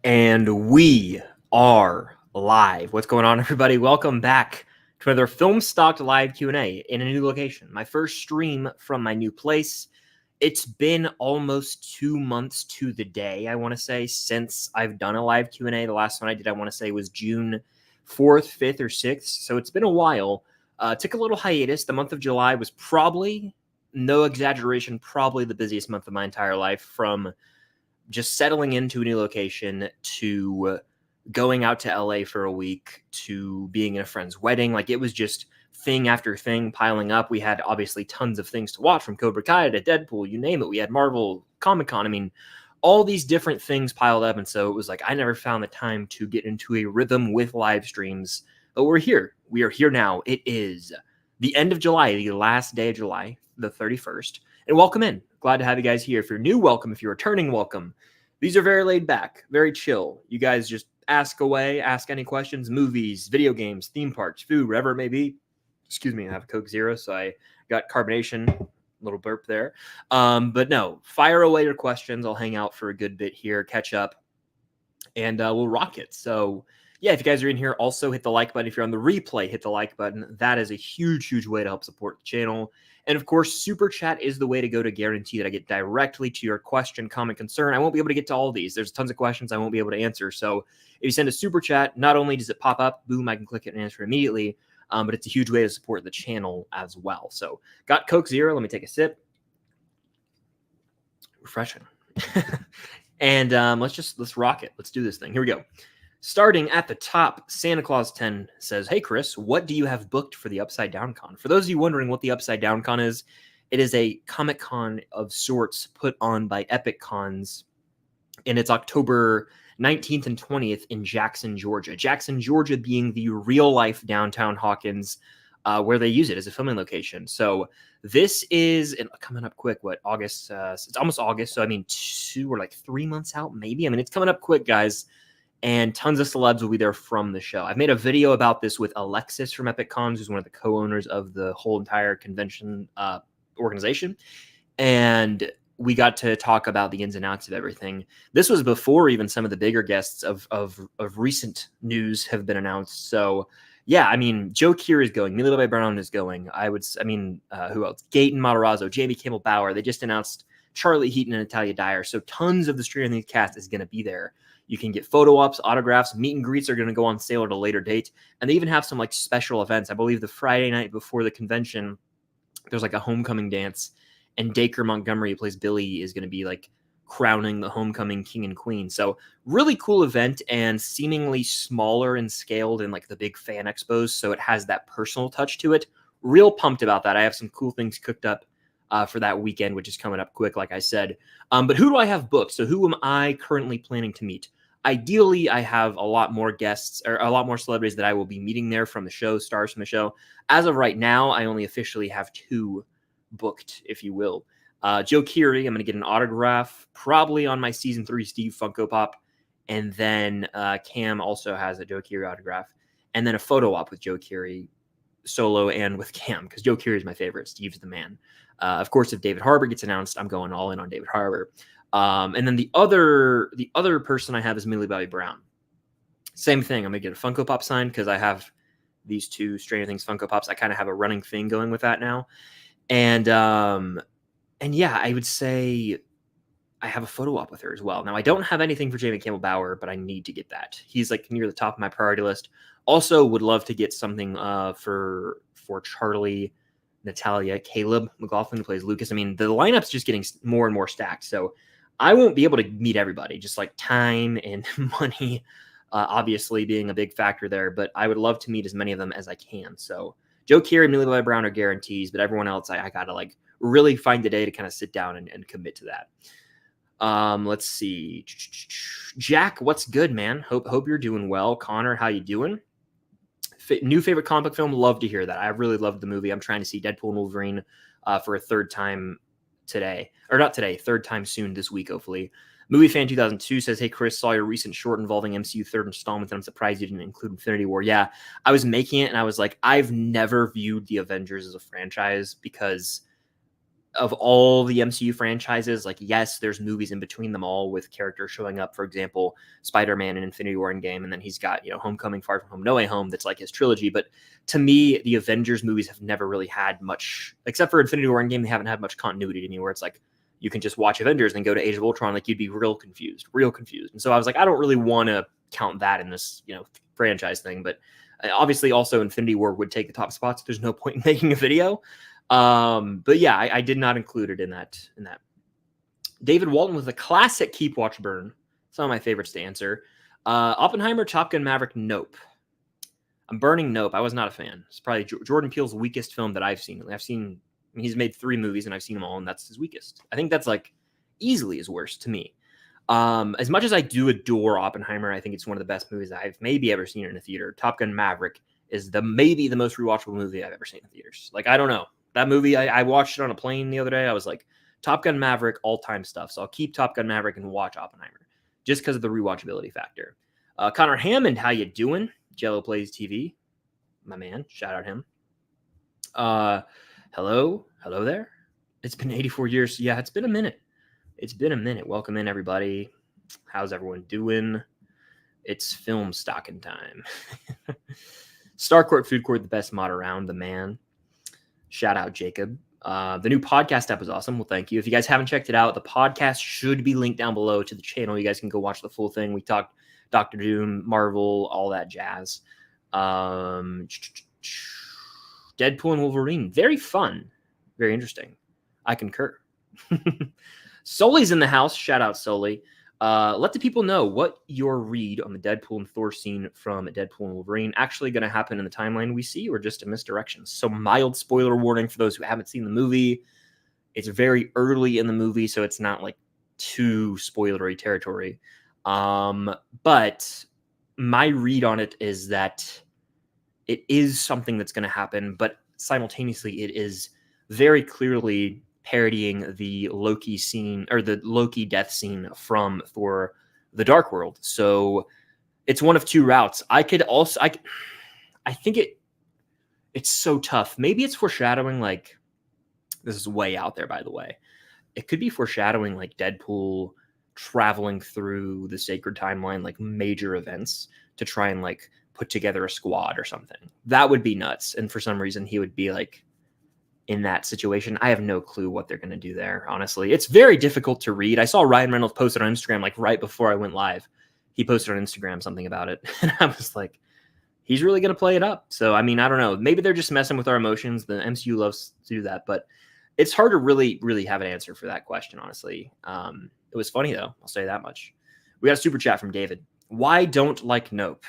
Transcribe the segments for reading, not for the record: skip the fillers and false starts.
And we are live. What's going on, everybody? Welcome back to another Film Stocked live Q&A in a new location. My first stream from my new place. It's been almost 2 months to the day, I want to say, since I've done a live Q&A. The last one I did, I want to say, was June 4th, 5th, or 6th. So it's been a while. Took a little hiatus. The month of July was probably, no exaggeration, probably the busiest month of my entire life, from just settling into a new location to going out to LA for a week to being in a friend's wedding. Like, it was just thing after thing piling up. We had obviously tons of things to watch, from Cobra Kai to Deadpool, you name it. We had Marvel, Comic-Con. I mean, all these different things piled up. And so it was like, I never found the time to get into a rhythm with live streams. But we're here. We are here now. It is the end of July, the last day of July, the 31st. And welcome in. Glad to have you guys here. If you're new, welcome. If you're returning, welcome. These are very laid back, very chill. You guys just ask away, ask any questions, movies, video games, theme parks, food, whatever it may be. Excuse me, I have a Coke Zero, so I got carbonation, little burp there. But no, fire away your questions. I'll hang out for a good bit here, catch up, and we'll rock it. So yeah, if you guys are in here, also hit the like button. If you're on the replay, hit the like button. That is a huge, huge way to help support the channel. And of course, Super Chat is the way to go to guarantee that I get directly to your question, comment, concern. I won't be able to get to all of these. There's tons of questions I won't be able to answer. So if you send a Super Chat, not only does it pop up, boom, I can click it and answer immediately, but it's a huge way to support the channel as well. So got Coke Zero. Let me take a sip. Refreshing. And let's rock it. Let's do this thing. Here we go. Starting at the top, Santa Claus 10 says, "Hey, Chris, what do you have booked for the Upside Down Con?" For those of you wondering what the Upside Down Con is, it is a Comic-Con of sorts put on by Epic Cons, and it's October 19th and 20th in Jackson, Georgia. Jackson, Georgia being the real-life downtown Hawkins, where they use it as a filming location. So this is coming up quick. What, August? It's almost August, so I mean 2 or like 3 months out, maybe. I mean, it's coming up quick, guys. And tons of celebs will be there from the show. I've made a video about this with Alexis from Epic Cons, who's one of the co-owners of the whole entire convention organization. And we got to talk about the ins and outs of everything. This was before even some of the bigger guests of recent news have been announced. So yeah, I mean, Joe Keery is going. Millie Bobby Brown is going. Who else? Gaten Matarazzo, Jamie Campbell Bower. They just announced Charlie Heaton and Natalia Dyer. So tons of the Stranger Things cast is going to be there. You can get photo ops, autographs, meet and greets are going to go on sale at a later date. And they even have some like special events. I believe the Friday night before the convention, there's like a homecoming dance. And Dacre Montgomery, who plays Billy, is going to be like crowning the homecoming king and queen. So really cool event, and seemingly smaller and scaled in like the big fan expos. So it has that personal touch to it. Real pumped about that. I have some cool things cooked up for that weekend, which is coming up quick, like I said. But who do I have booked? So who am I currently planning to meet? Ideally, I have a lot more guests or a lot more celebrities that I will be meeting there from the show, stars from the show. As of right now, I only officially have 2 booked, if you will. Joe Keery, I'm going to get an autograph, probably on my Season 3 Steve Funko Pop. And then Cam also has a Joe Keery autograph. And then a photo op with Joe Keery, solo and with Cam, because Joe Keery is my favorite. Steve's the man. Of course, if David Harbour gets announced, I'm going all in on David Harbour. And then the other person I have is Millie Bobby Brown. Same thing. I'm going to get a Funko Pop signed because I have these 2 Stranger Things Funko Pops. I kind of have a running thing going with that now. And yeah, I would say I have a photo op with her as well. Now, I don't have anything for Jamie Campbell Bower, but I need to get that. He's like near the top of my priority list. Also would love to get something for Charlie, Natalia, Caleb McLaughlin, who plays Lucas. I mean, the lineup's just getting more and more stacked. So I won't be able to meet everybody, just like time and money, obviously being a big factor there. But I would love to meet as many of them as I can. So Joe Keery and Millie Bobby Brown are guarantees, but everyone else, I got to like really find a day to kind of sit down and commit to that. Let's see. Jack, what's good, man? Hope you're doing well. Connor, how you doing? New favorite comic book film? Love to hear that. I really loved the movie. I'm trying to see Deadpool and Wolverine for a 3rd time today. Or not today, 3rd time soon this week, hopefully. Movie Fan 2002 says, "Hey, Chris, saw your recent short involving MCU 3rd installment, and I'm surprised you didn't include Infinity War." Yeah, I was making it, and I was like, I've never viewed the Avengers as a franchise because of all the MCU franchises, like, yes, there's movies in between them all with characters showing up. For example, Spider-Man in Infinity War Endgame, and then he's got, Homecoming, Far From Home, No Way Home. That's like his trilogy. But to me, the Avengers movies have never really had much, except for Infinity War Endgame. They haven't had much continuity to me, where it's like you can just watch Avengers and then go to Age of Ultron. Like, you'd be real confused. And so I was like, I don't really want to count that in this, franchise thing. But obviously, also Infinity War would take the top spots. There's no point in making a video. But yeah, I did not include it in that. David Walton with a classic keep, watch, burn. Some of my favorites to answer. Oppenheimer, Top Gun, Maverick, Nope. I'm burning Nope. I was not a fan. It's probably Jordan Peele's weakest film that I've seen. He's made 3 movies and I've seen them all, and that's his weakest. I think that's like easily his worst to me. As much as I do adore Oppenheimer, I think it's one of the best movies I've maybe ever seen in a theater. Top Gun, Maverick is maybe the most rewatchable movie I've ever seen in theaters. Like, I don't know. That movie, I watched it on a plane the other day. I was like, Top Gun Maverick, all-time stuff. So I'll keep Top Gun Maverick and watch Oppenheimer just because of the rewatchability factor. Connor Hammond, how you doing? Jello Plays TV. My man. Shout out him. Hello there. It's been 84 years. Yeah, it's been a minute. Welcome in, everybody. How's everyone doing? It's film stocking time. Star Court Food Court, the best mod around, the man. Shout out, Jacob. The new podcast app is awesome. Well, thank you. If you guys haven't checked it out, the podcast should be linked down below to the channel. You guys can go watch the full thing. We talked Doctor Doom, Marvel, all that jazz. Deadpool and Wolverine. Very fun. Very interesting. I concur. Sully's in the house. Shout out, Sully. Let the people know what your read on the Deadpool and Thor scene from Deadpool and Wolverine actually going to happen in the timeline we see, or just a misdirection. So mild spoiler warning for those who haven't seen the movie. It's very early in the movie, so it's not like too spoilery territory. But my read on it is that it is something that's going to happen, but simultaneously it is very clearly parodying the Loki scene, or the Loki death scene from Thor the Dark World. So it's one of 2 routes. I think it's so tough. Maybe it's foreshadowing, like, this is way out there, by the way. It could be foreshadowing like Deadpool traveling through the sacred timeline, like major events, to try and like put together a squad or something. That would be nuts. And for some reason he would be like in that situation. I have no clue what they're going to do there. Honestly, it's very difficult to read. I saw Ryan Reynolds posted on Instagram, like right before I went live, he posted on Instagram something about it. And I was like, he's really going to play it up. So, I mean, I don't know. Maybe they're just messing with our emotions. The MCU loves to do that, but it's hard to really have an answer for that question. Honestly. It was funny though. I'll say that much. We got a super chat from David. Why don't like Nope?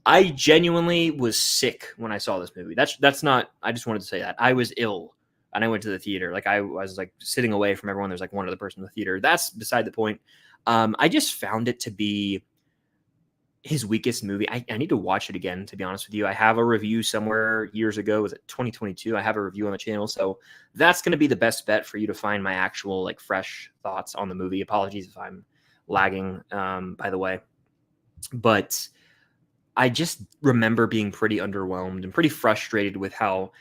I genuinely was sick when I saw this movie. That's not, I just wanted to say that. I was ill and I went to the theater. Like, I was like sitting away from everyone. There's like one other person in the theater. That's beside the point. I just found it to be his weakest movie. I need to watch it again, to be honest with you. I have a review somewhere years ago. Was it 2022? I have a review on the channel. So that's going to be the best bet for you to find my actual like fresh thoughts on the movie. Apologies if I'm lagging, by the way. But I just remember being pretty underwhelmed and pretty frustrated with how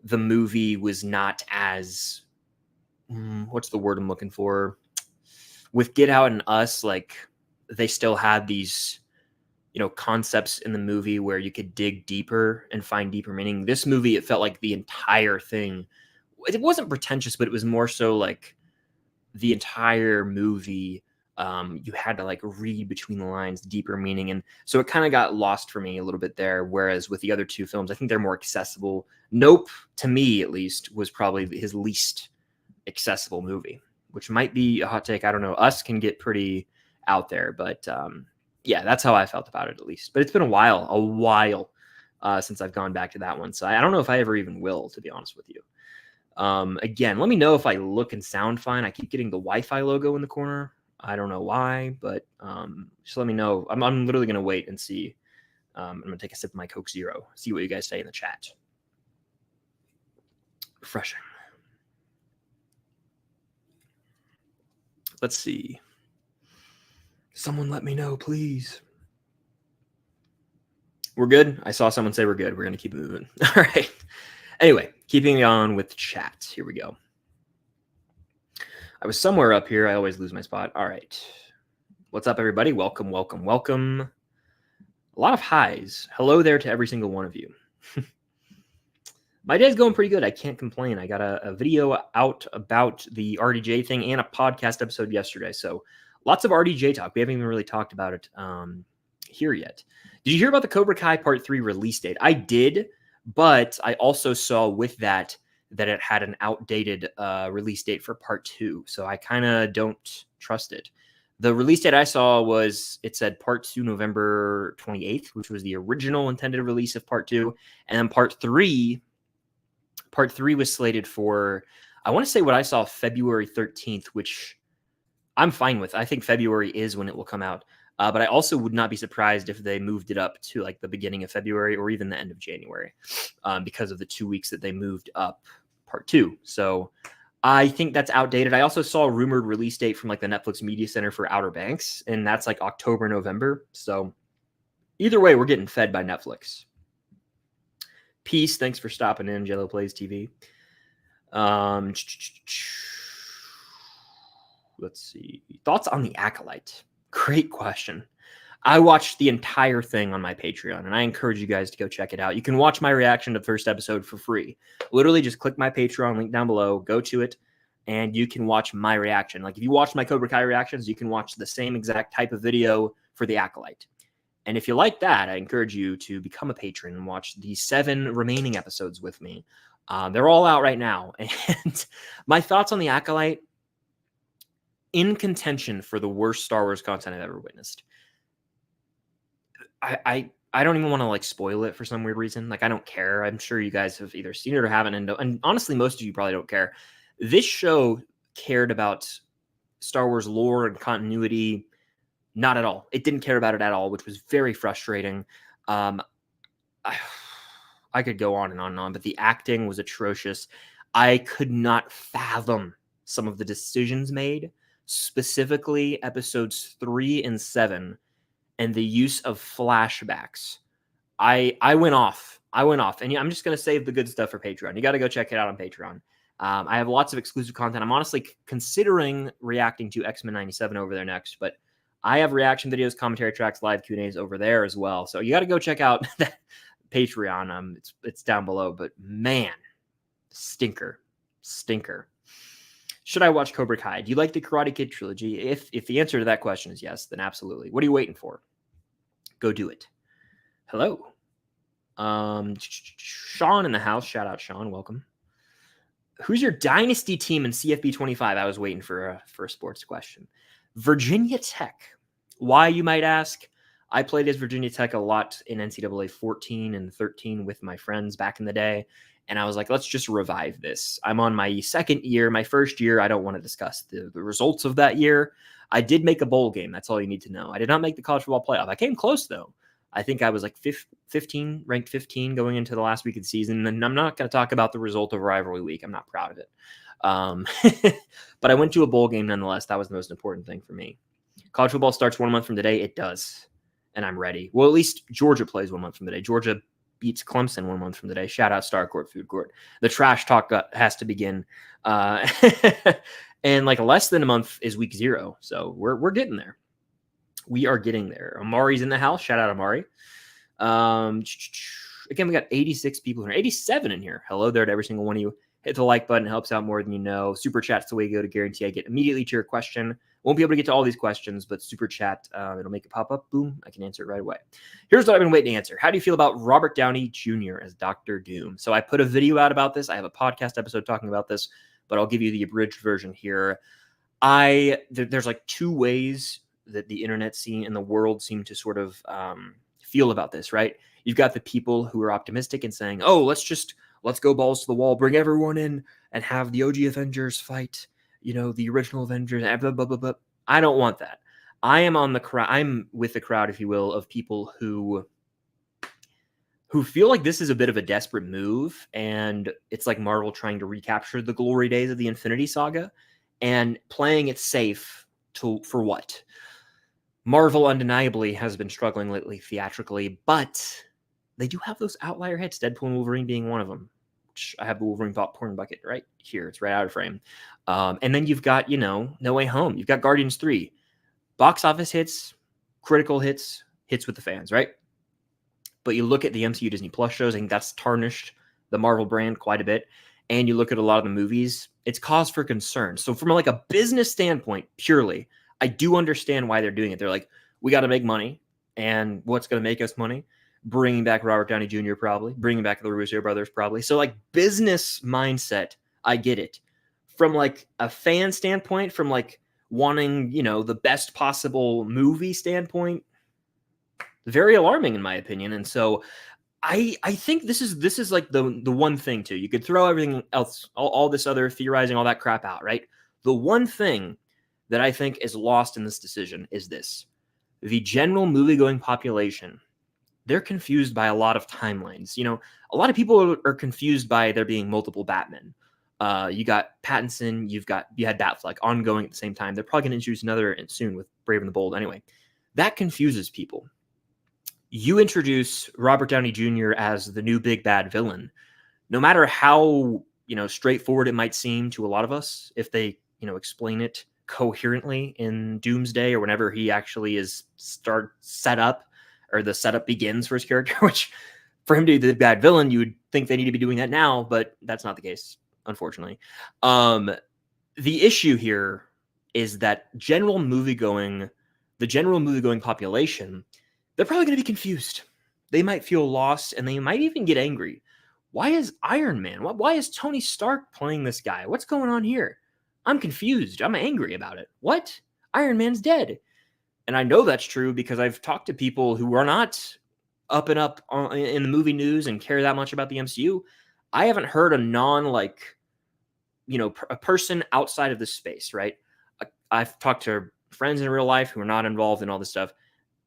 the movie was not as, what's the word I'm looking for? With Get Out and Us, like, they still had these, concepts in the movie where you could dig deeper and find deeper meaning. This movie, it felt like the entire thing, it wasn't pretentious, but it was more so like the entire movie, you had to like read between the lines, deeper meaning. And so it kind of got lost for me a little bit there. Whereas with the other 2 films, I think they're more accessible. Nope, to me at least, was probably his least accessible movie, which might be a hot take. I don't know. Us can get pretty out there, but yeah, that's how I felt about it at least. But it's been a while since I've gone back to that one. So I don't know if I ever even will, to be honest with you. Again, let me know if I look and sound fine. I keep getting the Wi-Fi logo in the corner. I don't know why, but just let me know. I'm literally going to wait and see. I'm going to take a sip of my Coke Zero, see what you guys say in the chat. Refreshing. Let's see. Someone let me know, please. We're good. I saw someone say we're good. We're going to keep moving. All right. Anyway, keeping on with chat. Here we go. I was somewhere up here. I always lose my spot. All right. What's up, everybody? Welcome, welcome, welcome. A lot of highs. Hello there to every single one of you. My day's going pretty good. I can't complain. I got a video out about the RDJ thing and a podcast episode yesterday. So lots of RDJ talk. We haven't even really talked about it here yet. Did you hear about the Cobra Kai Part 3 release date? I did, but I also saw with that it had an outdated release date for Part 2. So I kind of don't trust it. The release date I saw it said Part 2 November 28th, which was the original intended release of Part 2. And then Part 3 was slated for, I want to say what I saw, February 13th, which I'm fine with. I think February is when it will come out. But I also would not be surprised if they moved it up to like the beginning of February or even the end of January because of the 2 weeks that they moved up Part 2. So I think that's outdated. I also saw a rumored release date from like the Netflix Media Center for Outer Banks, and that's like October, November. So either way, we're getting fed by Netflix. Peace. Thanks for stopping in, Jello Plays TV. Let's see. Thoughts on the Acolyte? Great question. I watched the entire thing on my Patreon, and I encourage you guys to go check it out. You can watch my reaction to the first episode for free. Literally, just click my Patreon link down below, go to it, and you can watch my reaction. Like, if you watch my Cobra Kai reactions, you can watch the same exact type of video for the Acolyte. And if you like that, I encourage you to become a patron and watch the 7 remaining episodes with me. They're all out right now. And my thoughts on the Acolyte, in contention for the worst Star Wars content I've ever witnessed. I don't even want to like spoil it for some weird reason. Like, I don't care. I'm sure you guys have either seen it or haven't. And honestly, most of you probably don't care. This show cared about Star Wars lore and continuity. Not at all. It didn't care about it at all, which was very frustrating. I could go on and on and on, but the acting was atrocious. I could not fathom some of the decisions made, specifically episodes 3 and 7. And the use of flashbacks. I went off. And I'm just going to save the good stuff for Patreon. You got to go check it out on Patreon. I have lots of exclusive content. I'm honestly considering reacting to X-Men 97 over there next, but I have reaction videos, commentary tracks, live Q&As over there as well. So you got to go check out that Patreon. It's down below, but man, stinker. Should I watch Cobra Kai? Do you like the Karate Kid trilogy? If the answer to that question is yes, then absolutely. What are you waiting for? Go do it. Hello. Sean in the house. Shout out, Sean. Welcome. Who's your dynasty team in CFB 25? I was waiting for a sports question. Virginia Tech. Why, you might ask? I played as Virginia Tech a lot in NCAA 14 and 13 with my friends back in the day. And I was like, let's just revive this. I'm on my second year. My first year, I don't want to discuss the results of that year. I did make a bowl game. That's all you need to know. I did not make the college football playoff. I came close, though. I think I was like 15, ranked 15 going into the last week of the season. And I'm not going to talk about the result of rivalry week. I'm not proud of it. But I went to a bowl game nonetheless. That was the most important thing for me. College football starts 1 month from today. It does. And I'm ready. Well, at least Georgia plays 1 month from today. Georgia beats Clemson 1 month from today. Shout out Star Court Food Court. The trash talk has to begin. And like less than a month is week 0. So we're getting there. We are getting there. Amari's in the house. Shout out Amari. Again, we got 86 people here. 87 in here. Hello there to every single one of you. Hit the like button. It helps out more than you know. Super chat's the way to go to guarantee I get immediately to your question. Won't be able to get to all these questions, but super chat, it'll make it pop up. Boom. I can answer it right away. Here's what I've been waiting to answer. How do you feel about Robert Downey Jr. as Dr. Doom? So I put a video out about this. I have a podcast episode talking about this, but I'll give you the abridged version here. There's like 2 ways that the internet scene and the world seem to sort of feel about this, right? You've got the people who are optimistic and saying, oh, let's go balls to the wall, bring everyone in and have the OG Avengers fight, the original Avengers, blah, blah, blah, blah. I don't want that. I'm with the crowd, if you will, of people who feel like this is a bit of a desperate move, and it's like Marvel trying to recapture the glory days of the Infinity Saga and playing it safe for what? Marvel undeniably has been struggling lately theatrically, but they do have those outlier hits, Deadpool and Wolverine being one of them. I have the Wolverine porn bucket right here. It's right out of frame. And then you've got, No Way Home. You've got Guardians 3. Box office hits, critical hits, hits with the fans, right? But you look at the MCU Disney Plus shows, I think that's tarnished the Marvel brand quite a bit. And you look at a lot of the movies, it's cause for concern. So from like a business standpoint, purely, I do understand why they're doing it. They're like, we got to make money. And what's going to make us money? Bringing back Robert Downey Jr. probably. Bringing back the Russo brothers probably. So like business mindset, I get it. From like a fan standpoint, from like wanting, the best possible movie standpoint, very alarming in my opinion. And so I think this is like the one thing too. You could throw everything else, all this other theorizing, all that crap out, right? The one thing that I think is lost in this decision is this. The general movie-going population, they're confused by a lot of timelines. A lot of people are confused by there being multiple Batmen. You got Pattinson, you had Batfleck ongoing at the same time. They're probably going to introduce another soon with Brave and the Bold. Anyway, that confuses people. You introduce Robert Downey Jr. as the new big bad villain, no matter how, straightforward it might seem to a lot of us, if they, explain it coherently in Doomsday or whenever he actually is set up or the setup begins for his character, which for him to be the bad villain, you would think they need to be doing that now, but that's not the case, unfortunately. The issue here is that the general movie-going population, they're probably going to be confused. They might feel lost and they might even get angry. Why is Iron Man? Why is Tony Stark playing this guy? What's going on here? I'm confused. I'm angry about it. What? Iron Man's dead. And I know that's true because I've talked to people who are not up and up in the movie news and care that much about the MCU. I haven't heard a a person outside of this space, right? I've talked to friends in real life who are not involved in all this stuff.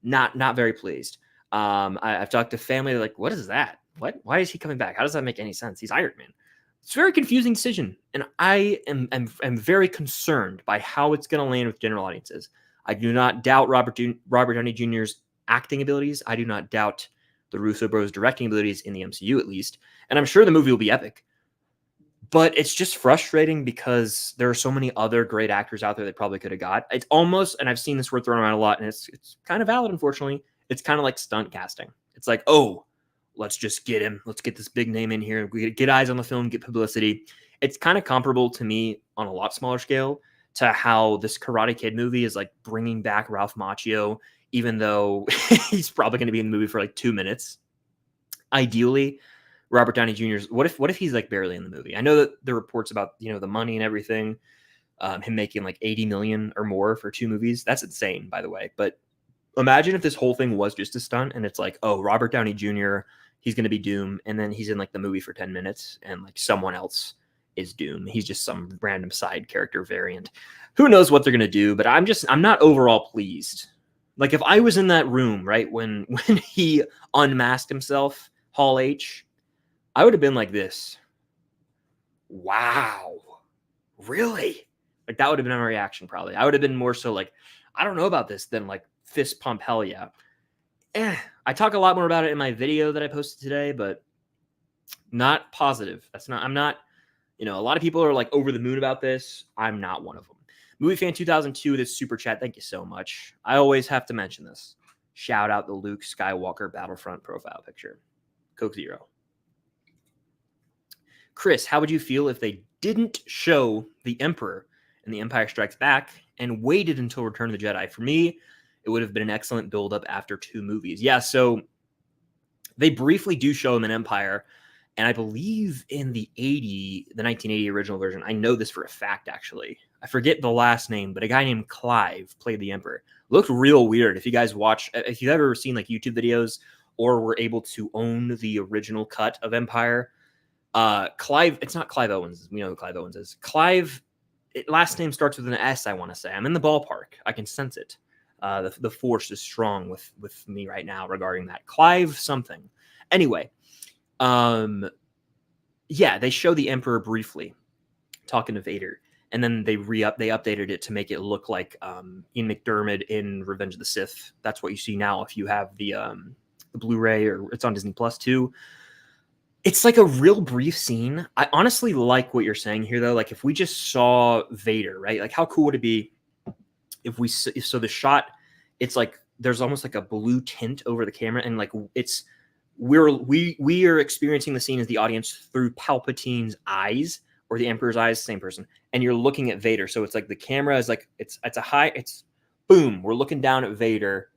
Not very pleased. I've talked to family. They're like, what is that? What? Why is he coming back? How does that make any sense? He's Iron Man. It's a very confusing decision. And I am very concerned by how it's going to land with general audiences. I do not doubt Robert Downey Jr.'s acting abilities. I do not doubt the Russo bros' directing abilities in the MCU, at least. And I'm sure the movie will be epic. But it's just frustrating because there are so many other great actors out there that probably could have got. It's almost, and I've seen this word thrown around a lot, and it's kind of valid, unfortunately. It's kind of like stunt casting. It's like, oh, let's just get him. Let's get this big name in here. We get eyes on the film, get publicity. It's kind of comparable to me on a lot smaller scale to how this Karate Kid movie is like bringing back Ralph Macchio, even though he's probably going to be in the movie for like 2 minutes. Ideally, Robert Downey Jr.'s, what if he's like barely in the movie? I know that the reports about, the money and everything, him making like 80 million or more for 2 movies. That's insane, by the way. But imagine if this whole thing was just a stunt and it's like, oh, Robert Downey Jr., he's going to be Doom. And then he's in like the movie for 10 minutes and like someone else is Doom. He's just some random side character variant. Who knows what they're going to do, but I'm not overall pleased. Like if I was in that room, right, when he unmasked himself, Hall H, I would have been like this. Wow. Really? Like that would have been my reaction probably. I would have been more so like, I don't know about this than like fist pump hell yeah. I talk a lot more about it in my video that I posted today, but not positive. I'm not, a lot of people are like over the moon about this. I'm not one of them. Movie Fan 2002, this super chat. Thank you so much. I always have to mention this. Shout out the Luke Skywalker Battlefront profile picture. Coke Zero. Chris, how would you feel if they didn't show the Emperor in The Empire Strikes Back and waited until Return of the Jedi? For me, it would have been an excellent build-up after 2 movies. Yeah, so they briefly do show him in Empire, and I believe in the 1980 original version, I know this for a fact, actually. I forget the last name, but a guy named Clive played the Emperor. Looked real weird. If you guys if you've ever seen like YouTube videos or were able to own the original cut of Empire, Clive, it's not Clive Owens. We know who Clive Owens is. Clive, last name starts with an S, I want to say. I'm in the ballpark. I can sense it. The force is strong with me right now regarding that. Clive something. Anyway, yeah, they show the Emperor briefly talking to Vader, and then they updated it to make it look like Ian McDiarmid in Revenge of the Sith. That's what you see now if you have the Blu-ray, or it's on Disney Plus too. It's like a real brief scene. I honestly like what you're saying here, though. Like, if we just saw Vader, right? Like, how cool would it be if so the shot, it's like there's almost like a blue tint over the camera, and like we are experiencing the scene as the audience through Palpatine's eyes or the Emperor's eyes, same person, and you're looking at Vader. So it's like the camera is like it's boom, we're looking down at Vader,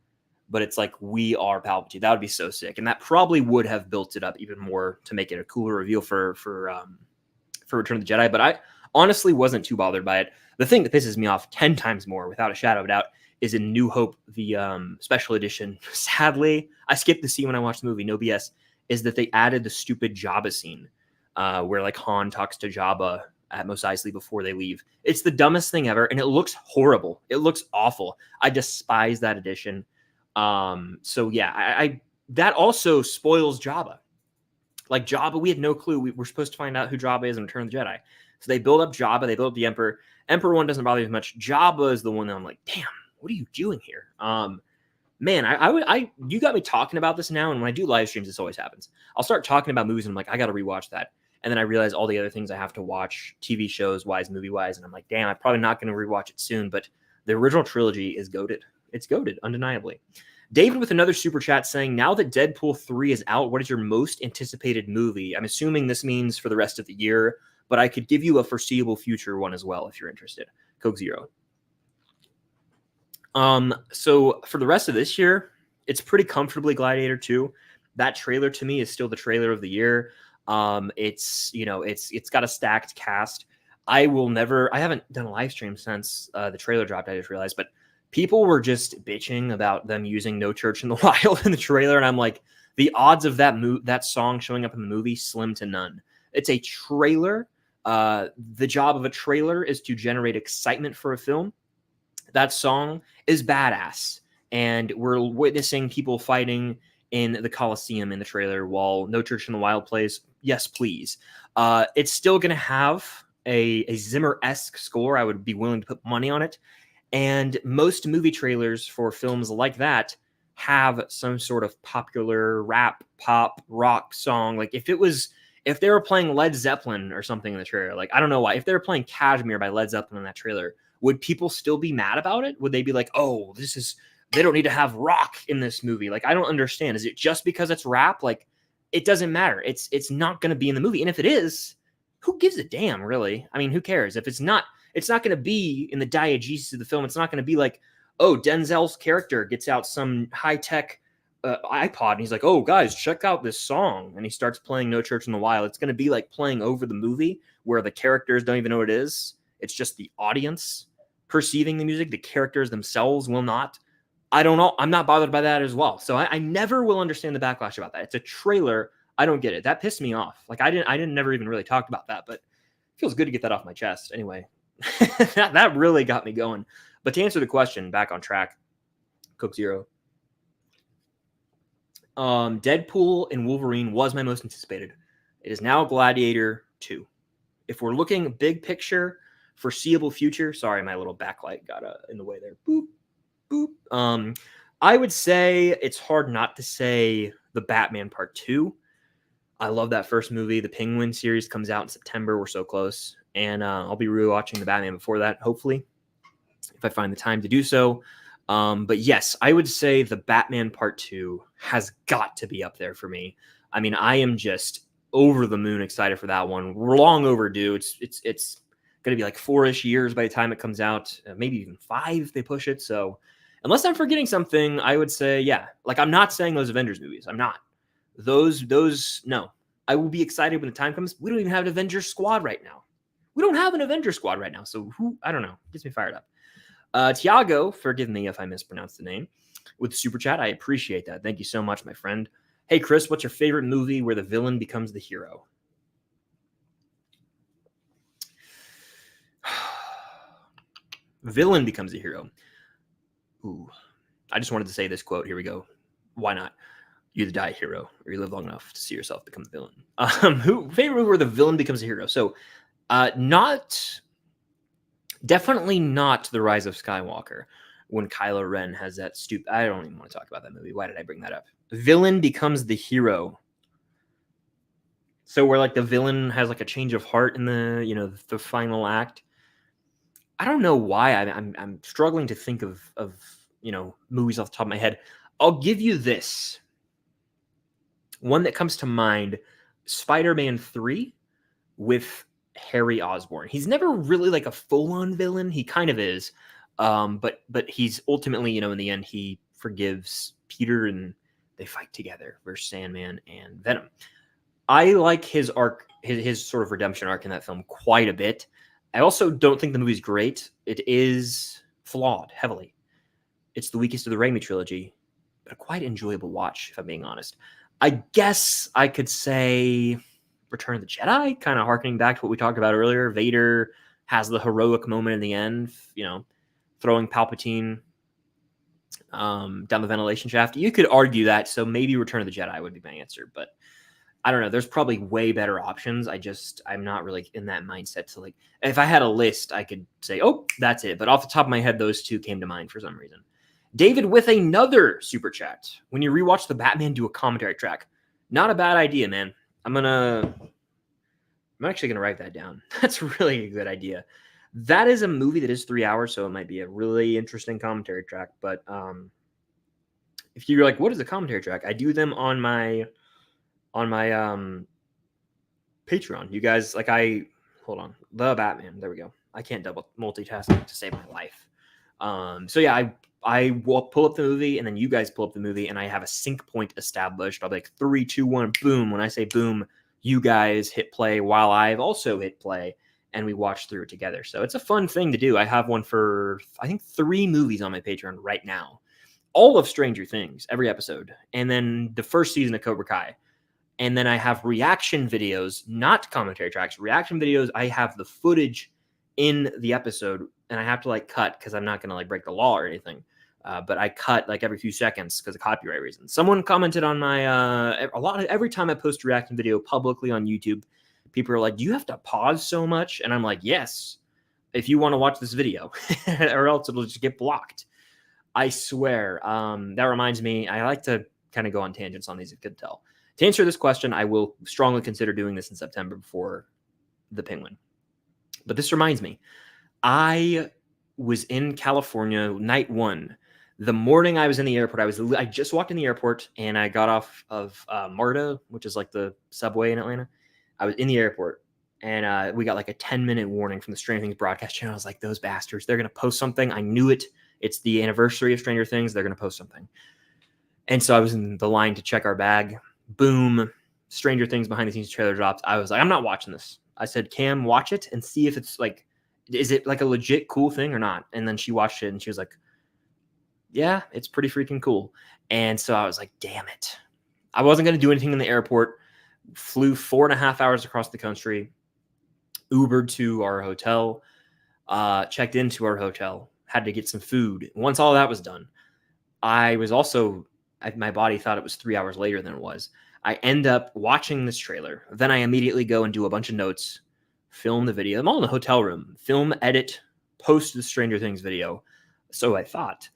but it's like we are Palpatine. That would be so sick, and that probably would have built it up even more to make it a cooler reveal for Return of the Jedi. But I honestly wasn't too bothered by it. The thing that pisses me off 10 times more, without a shadow of a doubt, is in New Hope, the special edition. Sadly, I skipped the scene when I watched the movie, no BS, is that they added the stupid Jabba scene where like Han talks to Jabba at Mos Eisley before they leave. It's the dumbest thing ever, and it looks horrible. It looks awful. I despise that edition. So yeah, I that also spoils Jabba. Like Jabba, we had no clue. We're supposed to find out who Jabba is in Return of the Jedi. So they build up Jabba, they build up the Emperor. Emperor one doesn't bother me as much. Jabba is the one that I'm like, damn, what are you doing here? Man, you got me talking about this now, and when I do live streams, this always happens. I'll start talking about movies, and I'm like, I got to rewatch that, and then I realize all the other things I have to watch, TV shows wise, movie wise, and I'm like, damn, I'm probably not going to rewatch it soon. But the original trilogy is goated. It's goated, undeniably. David with another super chat saying, now that Deadpool 3 is out, what is your most anticipated movie? I'm assuming this means for the rest of the year, but I could give you a foreseeable future one as well if you're interested. Coke Zero. So for the rest of this year, it's pretty comfortably Gladiator 2. That trailer to me is still the trailer of the year. It's got a stacked cast. I haven't done a live stream since the trailer dropped, I just realized, but people were just bitching about them using No Church in the Wild in the trailer, and I'm like, the odds of that song showing up in the movie, slim to none. It's a trailer. The job of a trailer is to generate excitement for a film. That song is badass, and we're witnessing people fighting in the Coliseum in the trailer while No Church in the Wild plays. Yes, please. It's still going to have a Zimmer-esque score. I would be willing to put money on it. And most movie trailers for films like that have some sort of popular rap, pop, rock song. Like if they were playing Led Zeppelin or something in the trailer, like I don't know why. If they were playing Kashmir by Led Zeppelin in that trailer, would people still be mad about it? Would they be like, oh, they don't need to have rock in this movie? Like, I don't understand. Is it just because it's rap? Like, it doesn't matter. It's not going to be in the movie. And if it is, who gives a damn, really? I mean, who cares? If it's not going to be in the diegesis of the film. It's not going to be like, oh, Denzel's character gets out some high-tech iPod, and he's like, oh, guys, check out this song. And he starts playing No Church in the Wild. It's going to be like playing over the movie where the characters don't even know what it is. It's just the audience perceiving the music. The characters themselves will not. I don't know. I'm not bothered by that as well. So I never will understand the backlash about that. It's a trailer. I don't get it. That pissed me off. Like I didn't never even really talk about that, but it feels good to get that off my chest. Anyway, that really got me going. But to answer the question, back on track, Coke Zero. Deadpool and Wolverine was my most anticipated. It is now Gladiator 2. If we're looking big picture, foreseeable future, sorry, my little backlight got in the way there. Boop, boop. I would say it's hard not to say the Batman Part 2. I love that first movie. The Penguin series comes out in September. We're so close. And I'll be rewatching the Batman before that, hopefully, if I find the time to do so. But yes, I would say the Batman Part 2 has got to be up there for me. I mean, I am just over the moon excited for that one. We're long overdue. It's going to be like 4-ish years by the time it comes out, maybe even 5 if they push it. So unless I'm forgetting something, I would say, yeah. Like, I'm not saying those Avengers movies. I'm not. Those, no. I will be excited when the time comes. We don't even have an Avengers squad right now. So I don't know. Gets me fired up. Tiago, forgive me if I mispronounced the name, with the super chat. I appreciate that. Thank you so much, my friend. Hey, Chris, what's your favorite movie where the villain becomes the hero? Villain becomes a hero. Ooh, I just wanted to say this quote. Here we go. Why not? You either die a hero or you live long enough to see yourself become the villain. Favorite movie where the villain becomes a hero? So, definitely not The Rise of Skywalker, when Kylo Ren has that I don't even want to talk about that movie. Why did I bring that up? Villain becomes the hero. So where like the villain has like a change of heart in the final act. I don't know why I'm struggling to think of movies off the top of my head. I'll give you this one that comes to mind: Spider-Man 3 with Harry Osborn. He's never really like a full-on villain. He kind of is, but he's ultimately, in the end, he forgives Peter and they fight together versus Sandman and Venom. I like his arc, his sort of redemption arc in that film quite a bit. I also don't think the movie's great. It is flawed heavily. It's the weakest of the Raimi trilogy, but a quite enjoyable watch, if I'm being honest. I guess I could say Return of the Jedi, kind of harkening back to what we talked about earlier. Vader has the heroic moment in the end, throwing Palpatine down the ventilation shaft. You could argue that, so maybe Return of the Jedi would be my answer, but I don't know. There's probably way better options. I'm not really in that mindset to if I had a list, I could say, oh, that's it. But off the top of my head, those two came to mind for some reason. David with another super chat. When you rewatch the Batman, do a commentary track. Not a bad idea, man. I'm actually gonna write that down. That's really a good idea. That is a movie that is 3 hours, so it might be a really interesting commentary track. But if you're like, what is a commentary track? I do them on my Patreon. You guys, hold on, the Batman. There we go. I can't double multitask to save my life. So yeah, I will pull up the movie, and then you guys pull up the movie, and I have a sync point established. I'll be like 3, 2, 1, boom. When I say boom, you guys hit play while I've also hit play, and we watch through it together. So it's a fun thing to do. I have one for, I think, 3 movies on my Patreon right now. All of Stranger Things, every episode, and then the first season of Cobra Kai. And then I have reaction videos, not commentary tracks, reaction videos. I have the footage in the episode, and I have to cut because I'm not going to break the law or anything. But I cut every few seconds because of copyright reasons. Someone commented on my every time I post a reaction video publicly on YouTube, people are like, "Do you have to pause so much?" And I'm like, "Yes, if you want to watch this video, or else it'll just get blocked." I swear. That reminds me, I like to kind of go on tangents on these. You could tell. To answer this question, I will strongly consider doing this in September before the Penguin. But this reminds me, I was in California night 1. The morning I was in the airport, I just walked in the airport and I got off of MARTA, which is the subway in Atlanta. I was in the airport and we got a 10-minute warning from the Stranger Things broadcast channel. I was like, those bastards, they're going to post something. I knew it. It's the anniversary of Stranger Things. They're going to post something. And so I was in the line to check our bag. Boom, Stranger Things behind the scenes trailer dropped. I was like, I'm not watching this. I said, Cam, watch it and see if it's is it a legit cool thing or not? And then she watched it and she was like, yeah, it's pretty freaking cool. And so I was like, damn it. I wasn't going to do anything in the airport. Flew 4.5 hours across the country, Ubered to our hotel, checked into our hotel, had to get some food. Once all that was done, I was also, my body thought it was 3 hours later than it was. I end up watching this trailer. Then I immediately go and do a bunch of notes, film the video. I'm all in the hotel room, film, edit, post the Stranger Things video. So I thought.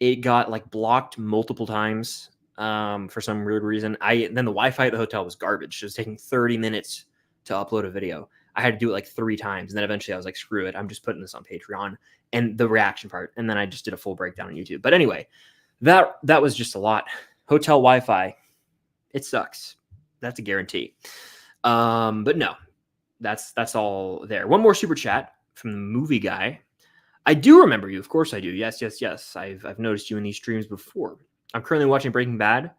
It got blocked multiple times for some weird reason. Then the Wi-Fi at the hotel was garbage. It was taking 30 minutes to upload a video. I had to do it 3 times. And then eventually I was like, screw it. I'm just putting this on Patreon and the reaction part. And then I just did a full breakdown on YouTube. But anyway, that was just a lot. Hotel Wi-Fi, it sucks. That's a guarantee. But no, that's all there. One more super chat from the movie guy. I do remember you. Of course I do. Yes. I've noticed you in these streams before. I'm currently watching Breaking Bad.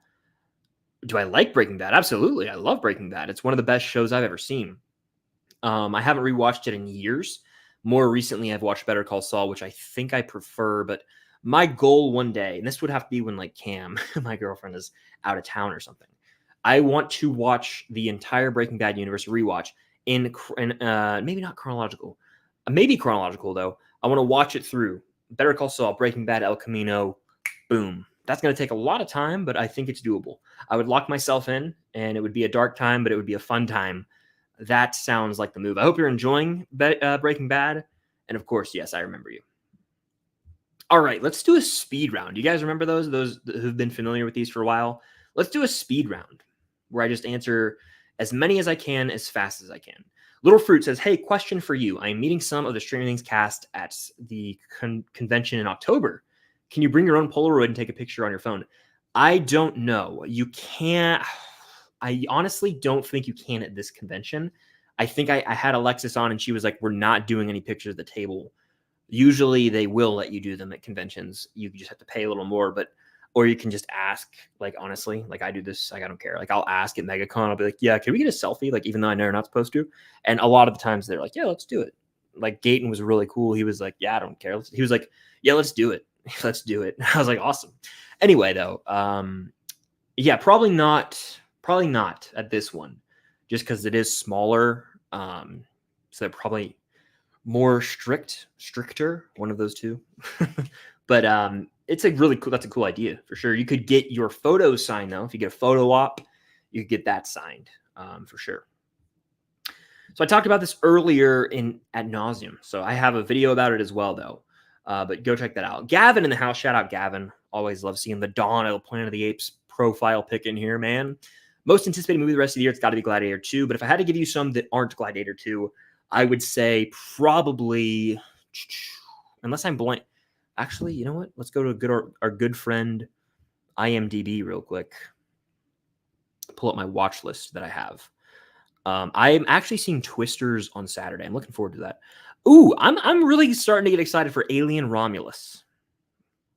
Do I like Breaking Bad? Absolutely. I love Breaking Bad. It's one of the best shows I've ever seen. I haven't rewatched it in years. More recently, I've watched Better Call Saul, which I think I prefer. But my goal one day, and this would have to be when Cam, my girlfriend, is out of town or something. I want to watch the entire Breaking Bad universe rewatch in maybe not chronological. Maybe chronological, though. I want to watch it through. Better Call Saul, Breaking Bad, El Camino, boom. That's going to take a lot of time, but I think it's doable. I would lock myself in, and it would be a dark time, but it would be a fun time. That sounds like the move. I hope you're enjoying Breaking Bad. And, of course, yes, I remember you. All right, let's do a speed round. You guys remember those who've been familiar with these for a while? Let's do a speed round where I just answer as many as I can, as fast as I can. Little Fruit says, hey, question for you. I am meeting some of the Streaming Things cast at the convention in October. Can you bring your own Polaroid and take a picture on your phone? I don't know. You can't. I honestly don't think you can at this convention. I think I had Alexis on and she was like, we're not doing any pictures at the table. Usually they will let you do them at conventions. You just have to pay a little more, or you can just ask, like, honestly, like I do this, like, I don't care. Like I'll ask at MegaCon, I'll be like, yeah, can we get a selfie? Like, even though I know you're not supposed to. And a lot of the times they're like, yeah, let's do it. Like Gayton was really cool. He was like, yeah, I don't care. He was like, yeah, let's do it. Let's do it. I was like, awesome. Anyway, though, yeah, probably not at this one, just because it is smaller. So they're probably more stricter, one of those two. But it's a really cool, that's a cool idea for sure. You could get your photo signed though. If you get a photo op, you could get that signed for sure. So I talked about this earlier ad nauseum. So I have a video about it as well though. But go check that out. Gavin in the house, shout out Gavin. Always love seeing the Dawn of the Planet of the Apes profile pic in here, man. Most anticipated movie the rest of the year, it's got to be Gladiator 2. But if I had to give you some that aren't Gladiator 2, I would say probably, unless I'm blank. Actually, you know what? Let's go to our good friend IMDb real quick. Pull up my watch list that I have. I'm actually seeing Twisters on Saturday. I'm looking forward to that. Ooh, I'm really starting to get excited for Alien Romulus.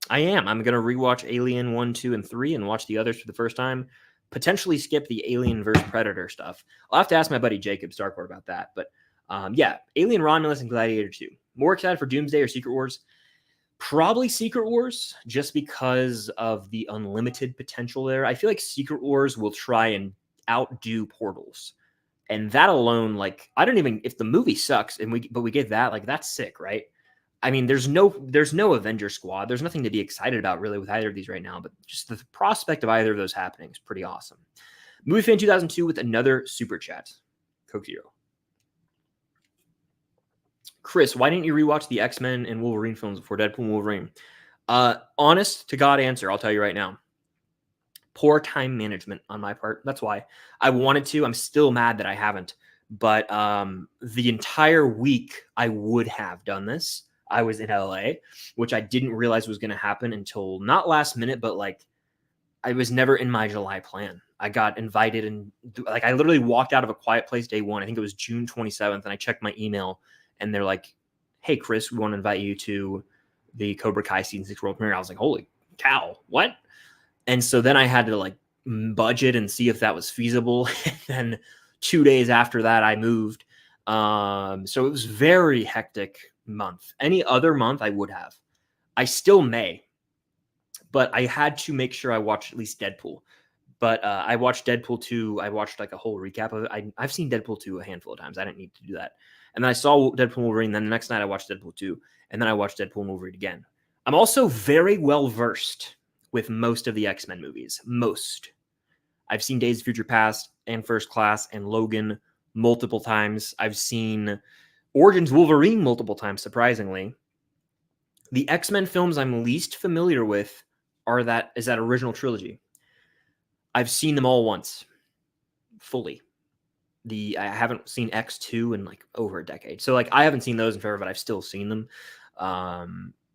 I am. I'm going to rewatch Alien 1, 2, and 3 and watch the others for the first time. Potentially skip the Alien vs. Predator stuff. I'll have to ask my buddy Jacob Starkport about that. But yeah, Alien Romulus and Gladiator 2. More excited for Doomsday or Secret Wars? Probably Secret Wars, just because of the unlimited potential there. I feel like Secret Wars will try and outdo Portals. And that alone, like, I don't even, if the movie sucks but we get that, like, that's sick, right? I mean, there's no Avenger Squad. There's nothing to be excited about really with either of these right now, but just the prospect of either of those happening is pretty awesome. Movie Fan 2002 with another super chat. Coke Zero. Chris, why didn't you rewatch the X-Men and Wolverine films before Deadpool and Wolverine? Honest to God answer, I'll tell you right now. Poor time management on my part. That's why. I wanted to. I'm still mad that I haven't. But the entire week I would have done this. I was in LA, which I didn't realize was going to happen until not last minute, but like I was never in my July plan. I got invited and like I literally walked out of A Quiet Place day one. I think it was June 27th. And I checked my email and they're like, hey, Chris, we want to invite you to the Cobra Kai season 6 world premiere. I was like, holy cow, what? And so then I had to like budget and see if that was feasible. And then 2 days after that, I moved. So it was very hectic month. Any other month I would have. I still may. But I had to make sure I watched at least Deadpool. But I watched Deadpool 2. I watched like a whole recap of it. I've seen Deadpool 2 a handful of times. I didn't need to do that. And then I saw Deadpool and Wolverine. Then the next night I watched Deadpool 2. And then I watched Deadpool and Wolverine again. I'm also very well versed with most of the X-Men movies. Most. I've seen Days of Future Past and First Class and Logan multiple times. I've seen Origins Wolverine multiple times, surprisingly. The X-Men films I'm least familiar with is that original trilogy. I've seen them all once, fully. I haven't seen X2 in like over a decade. So like I haven't seen those in forever, but I've still seen them.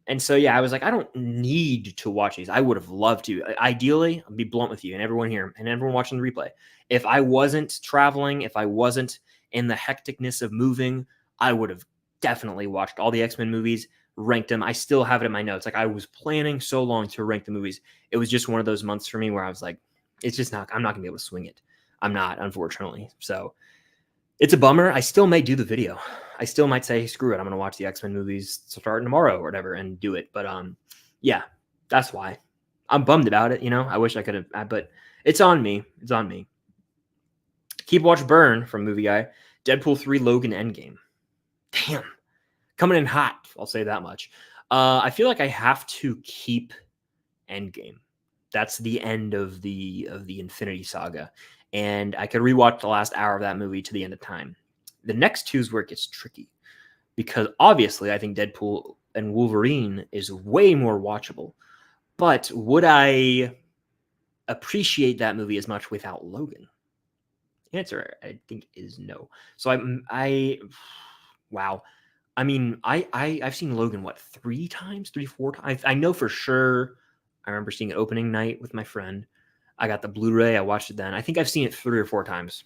And so, yeah, I was like, I don't need to watch these. I would have loved to. Ideally, I'll be blunt with you and everyone here and everyone watching the replay. If I wasn't traveling, if I wasn't in the hecticness of moving, I would have definitely watched all the X-Men movies, ranked them. I still have it in my notes. Like I was planning so long to rank the movies. It was just one of those months for me where I was like, it's just not, I'm not gonna be able to swing it. I'm not, unfortunately. So it's a bummer. I still may do the video. I still might say, screw it, I'm going to watch the X-Men movies starting tomorrow or whatever and do it. But yeah, that's why. I'm bummed about it, you know. I wish I could have, but it's on me. It's on me. Keep Watch Burn from Movie Guy. Deadpool 3, Logan, Endgame. Damn. Coming in hot, I'll say that much. I feel like I have to keep Endgame. That's the end of the Infinity Saga. And I could rewatch the last hour of that movie to the end of time. The next two is where it gets tricky. Because obviously, I think Deadpool and Wolverine is way more watchable. But would I appreciate that movie as much without Logan? The answer, I think, is no. So wow. I mean, I've seen Logan, what, 3 times? 3, 4 times? I know for sure. I remember seeing it opening night with my friend. I got the Blu-ray. I watched it then. I think I've seen it 3 or 4 times.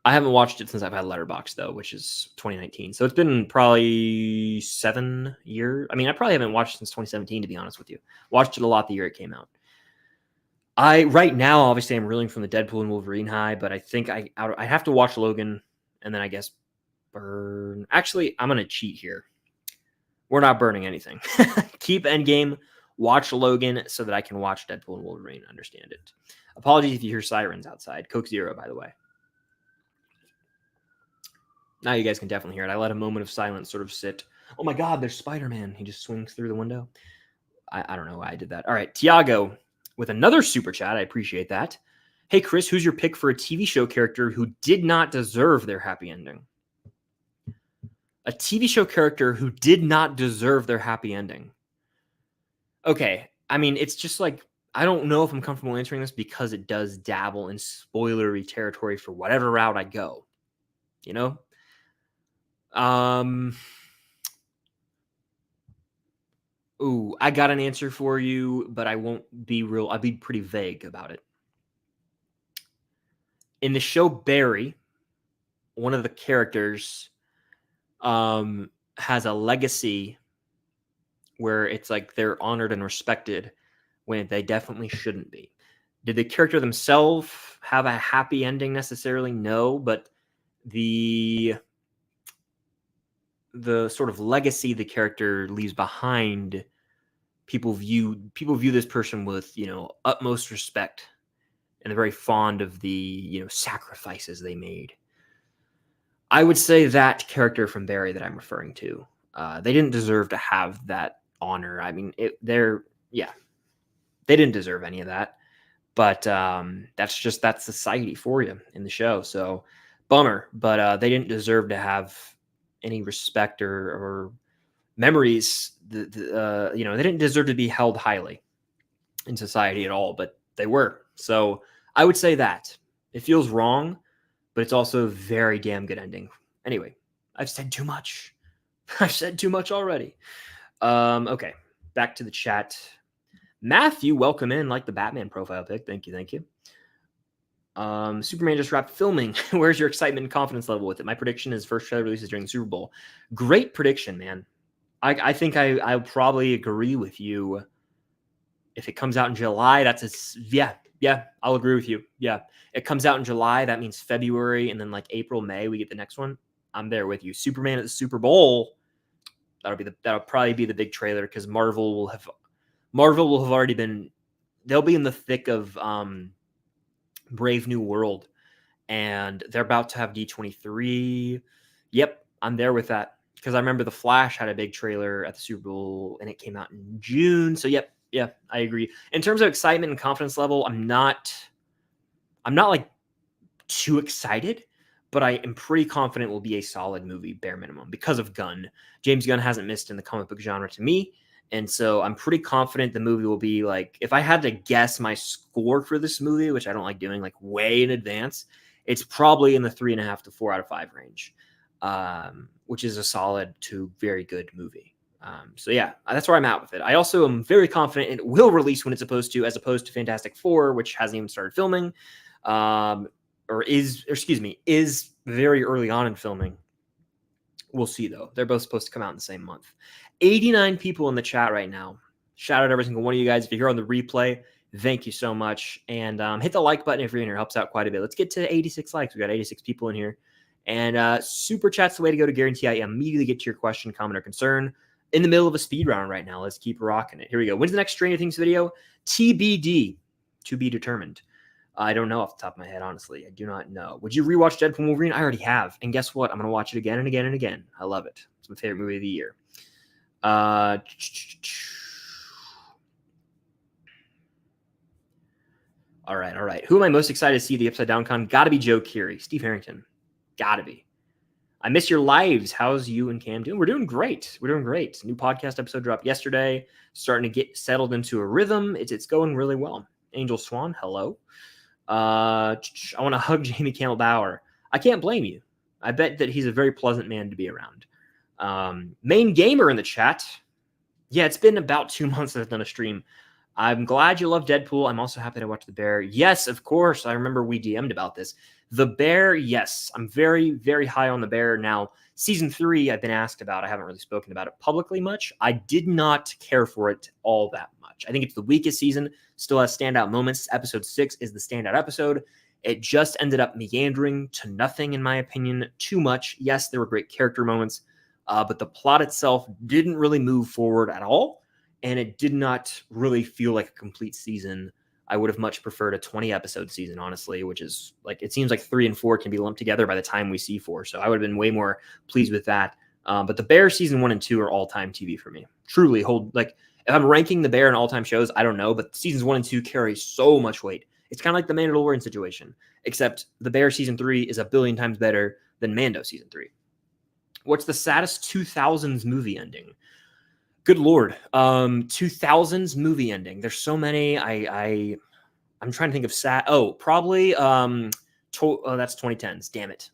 I haven't watched it since I've had Letterboxd, though, which is 2019. So it's been probably 7 years. I mean, I probably haven't watched it since 2017, to be honest with you. Watched it a lot the year it came out. Right now, obviously, I'm reeling from the Deadpool and Wolverine high, but I think I have to watch Logan, and then I guess burn. Actually, I'm going to cheat here. We're not burning anything. Keep Endgame, watch Logan so that I can watch Deadpool and Wolverine, understand it. Apologies if you hear sirens outside. Coke Zero, by the way. Now you guys can definitely hear it. I let a moment of silence sort of sit. Oh my God, there's Spider-Man. He just swings through the window. I don't know why I did that. All right, Tiago with another super chat. I appreciate that. Hey, Chris, who's your pick for a TV show character who did not deserve their happy ending? A TV show character who did not deserve their happy ending. Okay, I mean, it's just like, I don't know if I'm comfortable answering this because it does dabble in spoilery territory for whatever route I go. You know? Ooh, I got an answer for you, but I won't be real. I'll be pretty vague about it. In the show Barry, one of the characters has a legacy where it's like they're honored and respected when they definitely shouldn't be. Did the character themselves have a happy ending necessarily? No, but the sort of legacy the character leaves behind, people view this person with, utmost respect, and they're very fond of the, sacrifices they made. I would say that character from Barry that I'm referring to, they didn't deserve to have that honor. I mean, they didn't deserve any of that. But that's society for you in the show. So bummer, but they didn't deserve to have any respect or memories. They didn't deserve to be held highly in society at all, but they were. So I would say that it feels wrong, but it's also a very damn good ending. Anyway, I've said too much. I've said too much already. Okay, back to the chat. Matthew, welcome in, like the Batman profile pic. Thank you. Superman just wrapped filming. Where's your excitement and confidence level with it? My prediction is first trailer releases during the Super Bowl. Great prediction, man. I think I'll probably agree with you. If it comes out in July, I'll agree with you. Yeah, it comes out in July. That means February, and then like April, May, we get the next one. I'm there with you. Superman at the Super Bowl. That'll probably be the big trailer because Marvel will have already been. They'll be in the thick of Brave New World, and they're about to have D23. Yep, I'm there with that because I remember The Flash had a big trailer at the Super Bowl, and it came out in June. So yep, yeah, I agree. In terms of excitement and confidence level, I'm not like too excited, but I am pretty confident it will be a solid movie, bare minimum, because of Gunn. James Gunn hasn't missed in the comic book genre to me. And so I'm pretty confident the movie will be like, if I had to guess my score for this movie, which I don't like doing like way in advance, it's probably in the 3.5 to 4 out of 5 range, which is a solid to very good movie. So yeah, that's where I'm at with it. I also am very confident it will release when it's supposed to, as opposed to Fantastic Four, which hasn't even started filming, is very early on in filming. We'll see, though. They're both supposed to come out in the same month. 89 people in the chat right now. Shout out every single one of you guys. If you're here on the replay, thank you so much. And hit the like button if you're in here. Helps out quite a bit. Let's get to 86 likes. We got 86 people in here. And super chat's the way to go to guarantee I immediately get to your question, comment, or concern. In the middle of a speed round right now. Let's keep rocking it. Here we go. When's the next Stranger Things video? TBD. To be determined. I don't know off the top of my head, honestly. I do not know. Would you rewatch Deadpool and Wolverine? I already have. And guess what? I'm going to watch it again and again and again. I love it. It's my favorite movie of the year. All right. Who am I most excited to see the Upside Down Con? Got to be Joe Keery. Steve Harrington. Got to be. I miss your lives. How's you and Cam doing? We're doing great. New podcast episode dropped yesterday. Starting to get settled into a rhythm. It's going really well. Angel Swan, hello. I want to hug Jamie Campbell Bower. I can't blame you. I bet that he's a very pleasant man to be around. Main Gamer in the chat. Yeah, it's been about 2 months that I've done a stream. I'm glad you love Deadpool. I'm also happy to watch The Bear. Yes, of course. I remember we DM'd about this. The Bear, yes. I'm very, very high on The Bear. Now, season 3, I've been asked about. I haven't really spoken about it publicly much. I did not care for it all that much. I think it's the weakest season. Still has standout moments. Episode 6 is the standout episode. It just ended up meandering to nothing, in my opinion. Too much. Yes, there were great character moments, but the plot itself didn't really move forward at all. And it did not really feel like a complete season. I would have much preferred a 20-episode season, honestly, which is like, it seems like 3 and 4 can be lumped together by the time we see 4. So I would have been way more pleased with that. But The Bear season 1 and 2 are all-time TV for me. Truly hold, like, if I'm ranking The Bear in all-time shows, I don't know, but seasons 1 and 2 carry so much weight. It's kind of like the Mandalorian situation, except The Bear season 3 is a billion times better than Mando season 3. What's the saddest 2000s movie ending? Good Lord. 2000s movie ending. There's so many. I'm trying to think of probably that's 2010s. Damn it.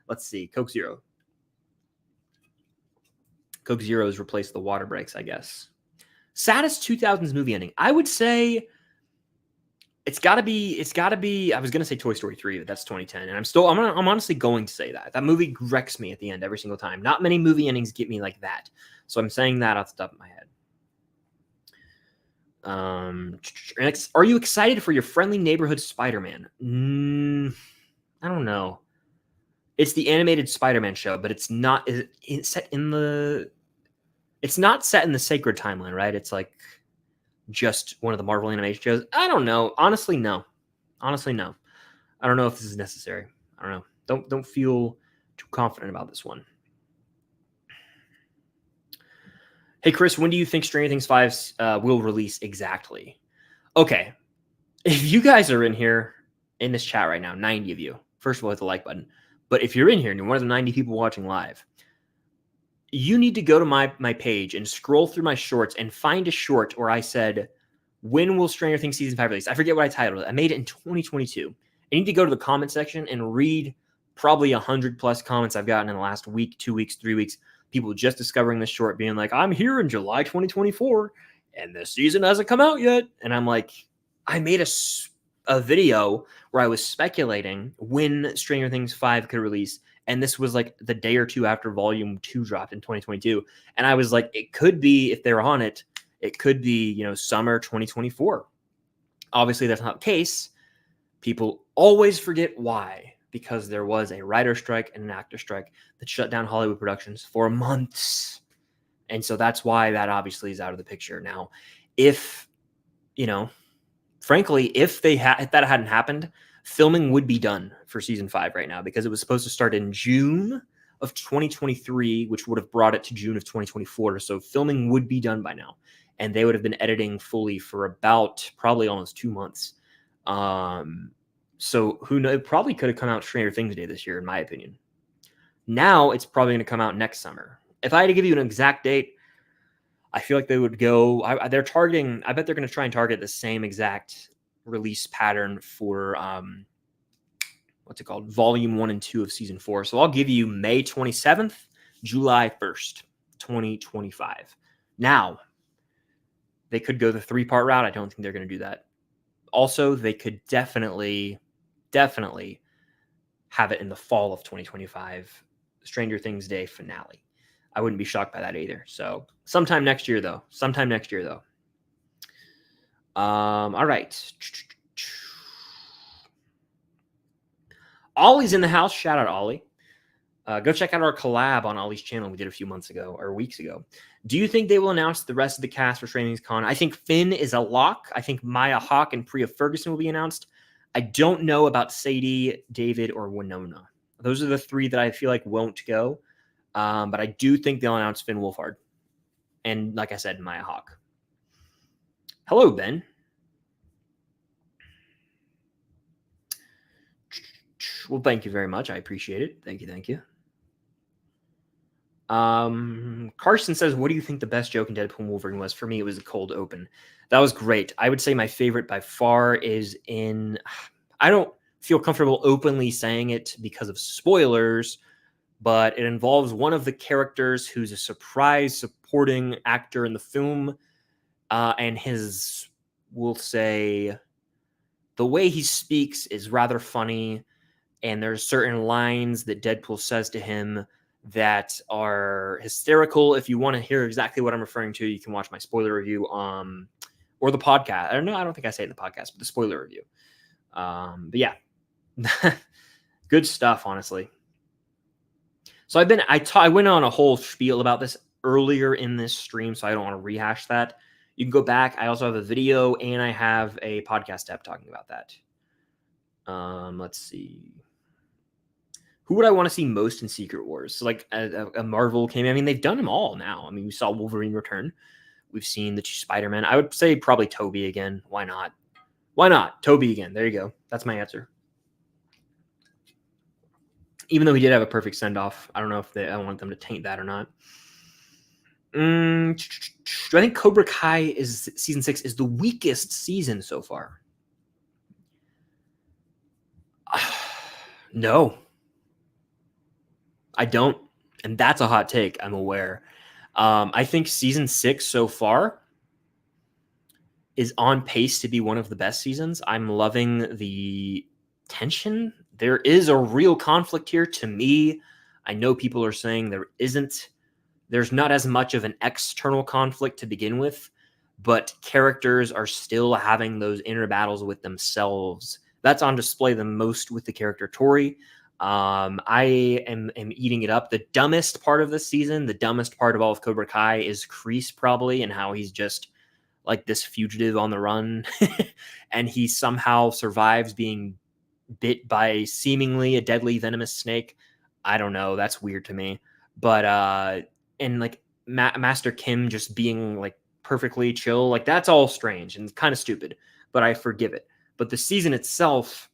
Let's see. Coke Zero. Coke Zero has replaced the water breaks, I guess. Saddest 2000s movie ending. I would say it's gotta be, I was gonna say Toy Story 3, but that's 2010. And I'm honestly going to say that. That movie wrecks me at the end every single time. Not many movie endings get me like that. So I'm saying that off the top of my head. Are you excited for your friendly neighborhood Spider-Man? I don't know. It's the animated Spider-Man show, but it's not. It's set in the. It's not set in the sacred timeline, right? It's like just one of the Marvel animation shows. I don't know. Honestly, no. I don't know if this is necessary. I don't know. Don't feel too confident about this one. Hey, Chris, when do you think Stranger Things 5 will release exactly? Okay. If you guys are in here in this chat right now, 90 of you, first of all, hit the like button. But if you're in here and you're one of the 90 people watching live, you need to go to my page and scroll through my shorts and find a short where I said, when will Stranger Things Season 5 release? I forget what I titled it. I made it in 2022. I need to go to the comment section and read probably 100 plus comments I've gotten in the last week, 2 weeks, 3 weeks. People just discovering this short being like, I'm here in July 2024 and the season hasn't come out yet. And I'm like, I made a video where I was speculating when Stranger Things 5 could release. And this was like the day or two after Volume 2 dropped in 2022. And I was like, it could be, if they're on it, it could be, summer 2024. Obviously, that's not the case. People always forget why. Because there was a writer strike and an actor strike that shut down Hollywood productions for months. And so that's why that obviously is out of the picture. Now, if, frankly, if that hadn't happened, filming would be done for season 5 right now, because it was supposed to start in June of 2023, which would have brought it to June of 2024. So filming would be done by now. And they would have been editing fully for about probably almost 2 months. So who knows? It probably could have come out Stranger Things Day this year, in my opinion. Now it's probably going to come out next summer. If I had to give you an exact date, I feel like they would go. They're targeting. I bet they're going to try and target the same exact release pattern for what's it called? Volume 1 and 2 of season 4. So I'll give you May 27th, July 1st, 2025. Now they could go the 3-part route. I don't think they're going to do that. Also, they could definitely have it in the fall of 2025, Stranger Things Day finale. I wouldn't be shocked by that either. So sometime next year, though. All right. Ollie's in the house. Shout out, Ollie. Go check out our collab on Ollie's channel we did a few months ago or weeks ago. Do you think they will announce the rest of the cast for Stranger Things Con? I think Finn is a lock. I think Maya Hawke and Priya Ferguson will be announced. I don't know about Sadie, David, or Winona. Those are the 3 that I feel like won't go. But I do think they'll announce Finn Wolfhard. And like I said, Maya Hawke. Hello, Ben. Well, thank you very much. I appreciate it. Thank you. Carson says, what do you think the best joke in Deadpool and Wolverine was? For me, it was the cold open. That was great. I would say my favorite by far is in... I don't feel comfortable openly saying it because of spoilers, but it involves one of the characters who's a surprise supporting actor in the film, and his, we'll say, the way he speaks is rather funny, and there's certain lines that Deadpool says to him that are hysterical. If you want to hear exactly what I'm referring to, you can watch my spoiler review, or the podcast. I don't think I say it in the podcast, but the spoiler review. But yeah, good stuff, honestly. So I went on a whole spiel about this earlier in this stream, so I don't want to rehash that. You can go back. I also have a video and I have a podcast app talking about that. Let's see. Who would I want to see most in Secret Wars? So like a Marvel came. I mean, they've done them all now. I mean, we saw Wolverine return. We've seen the Spider-Man. I would say probably Toby again. Why not? Why not? Toby again. There you go. That's my answer. Even though he did have a perfect send-off. I don't know if I want them to taint that or not. I think Cobra Kai is season 6 is the weakest season so far. No. I don't. And that's a hot take. I'm aware. I think season 6 so far is on pace to be one of the best seasons. I'm loving the tension. There is a real conflict here to me. I know people are saying there isn't. There's not as much of an external conflict to begin with, but characters are still having those inner battles with themselves. That's on display the most with the character Tori. I am eating it up. The dumbest part of this season, the dumbest part of all of Cobra Kai is Kreese probably, and how he's just like this fugitive on the run and he somehow survives being bit by seemingly a deadly venomous snake. I don't know. That's weird to me. But, and like Master Kim just being like perfectly chill, like that's all strange and kind of stupid, but I forgive it. But the season itself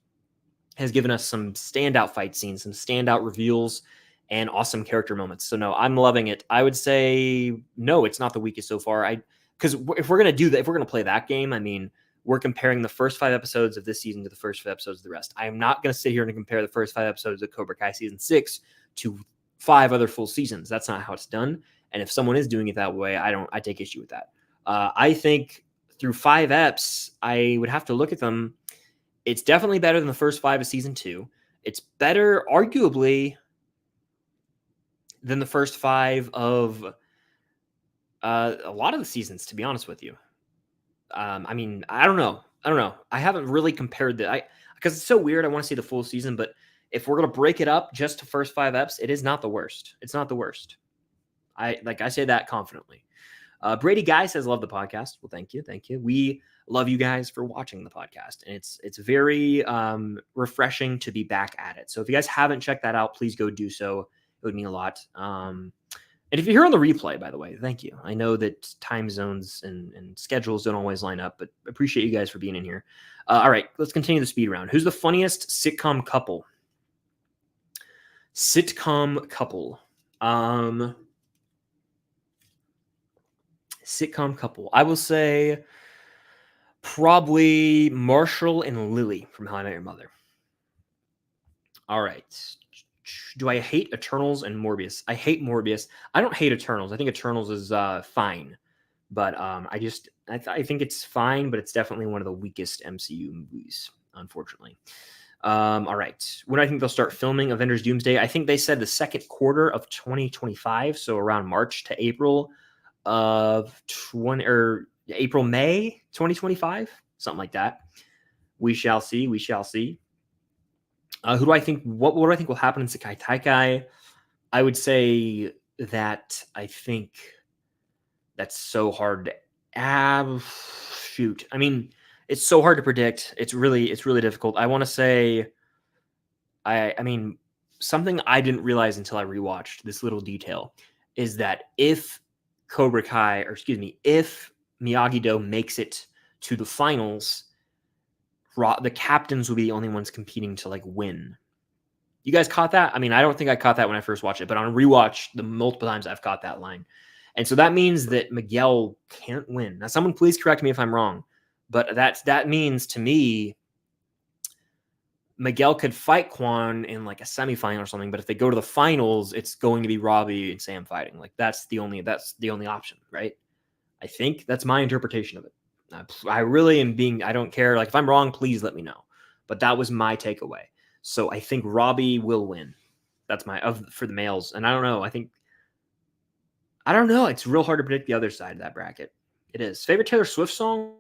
has given us some standout fight scenes, some standout reveals, and awesome character moments. So no, I'm loving it. I would say no, it's not the weakest so far. Because if we're gonna do that, if we're gonna play that game, I mean, we're comparing the first 5 episodes of this season to the first 5 episodes of the rest. I am not gonna sit here and compare the first 5 episodes of Cobra Kai season 6 to 5 other full seasons. That's not how it's done. And if someone is doing it that way, I take issue with that. I think through 5 eps, I would have to look at them. It's definitely better than the first 5 of season 2. It's better, arguably, than the first 5 of a lot of the seasons, to be honest with you. I mean, I don't know. I haven't really compared that. Because it's so weird. I want to see the full season, but if we're gonna break it up just to first 5 eps, it is not the worst. It's not the worst. I say that confidently. Brady Guy says, "Love the podcast." Well, thank you. We love you guys for watching the podcast, and it's very refreshing to be back at it. So if you guys haven't checked that out, please go do so. It would mean a lot. And if you're here on the replay, by the way, thank you. I know that time zones and schedules don't always line up, but appreciate you guys for being in here. All right, let's continue the speed round. Who's the funniest sitcom couple? Sitcom couple. Sitcom couple. I will say probably Marshall and Lily from How I Met Your Mother. All right. Do I hate Eternals and Morbius? I hate Morbius. I don't hate Eternals. I think Eternals is fine, but I think it's fine, but it's definitely one of the weakest MCU movies, unfortunately. All right. When do I think they'll start filming Avengers Doomsday? I think they said the second quarter of 2025, so around March to April of April, May 2025, something like that. We shall see. What do I think will happen in Sekai Taikai? I would say that I think that's so hard to shoot. I mean, it's so hard to predict. It's really difficult. I want to say I mean, something I didn't realize until I rewatched this little detail is that if Miyagi-Do makes it to the finals, the captains will be the only ones competing to like win. You guys caught that? I mean, I don't think I caught that when I first watched it, but on rewatch, the multiple times I've caught that line. And so that means that Miguel can't win. Now, someone please correct me if I'm wrong, but that means to me, Miguel could fight Quan in like a semifinal or something, but if they go to the finals, it's going to be Robbie and Sam fighting. Like that's the only option, right? I think that's my interpretation of it. I really am being, I don't care. Like if I'm wrong, please let me know. But that was my takeaway. So I think Robbie will win. That's for the males. And I don't know. I don't know. It's real hard to predict the other side of that bracket. It is. Favorite Taylor Swift song?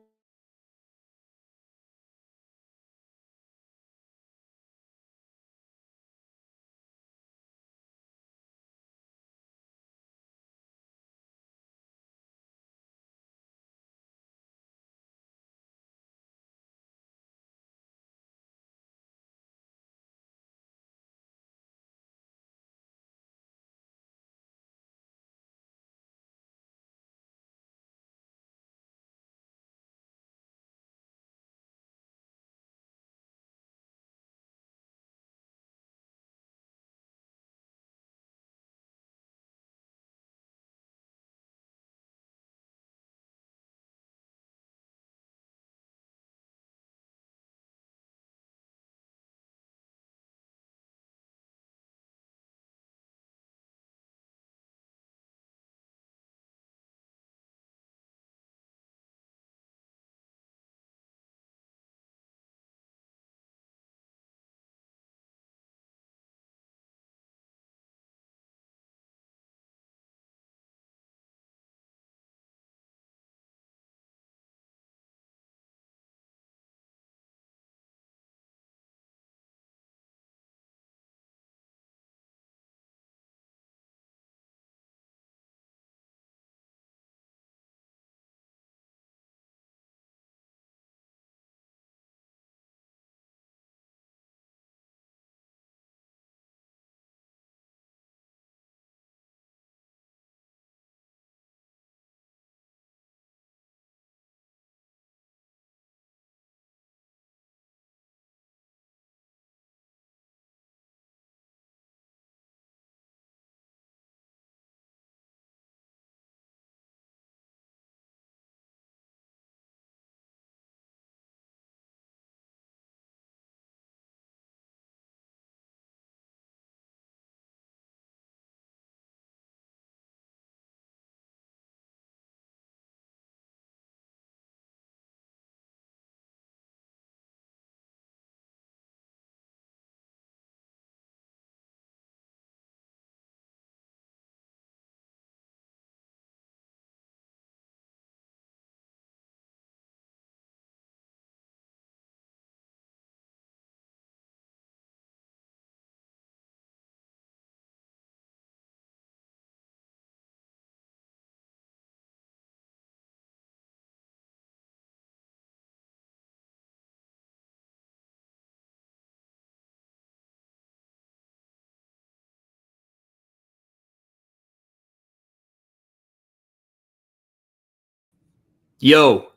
Yo,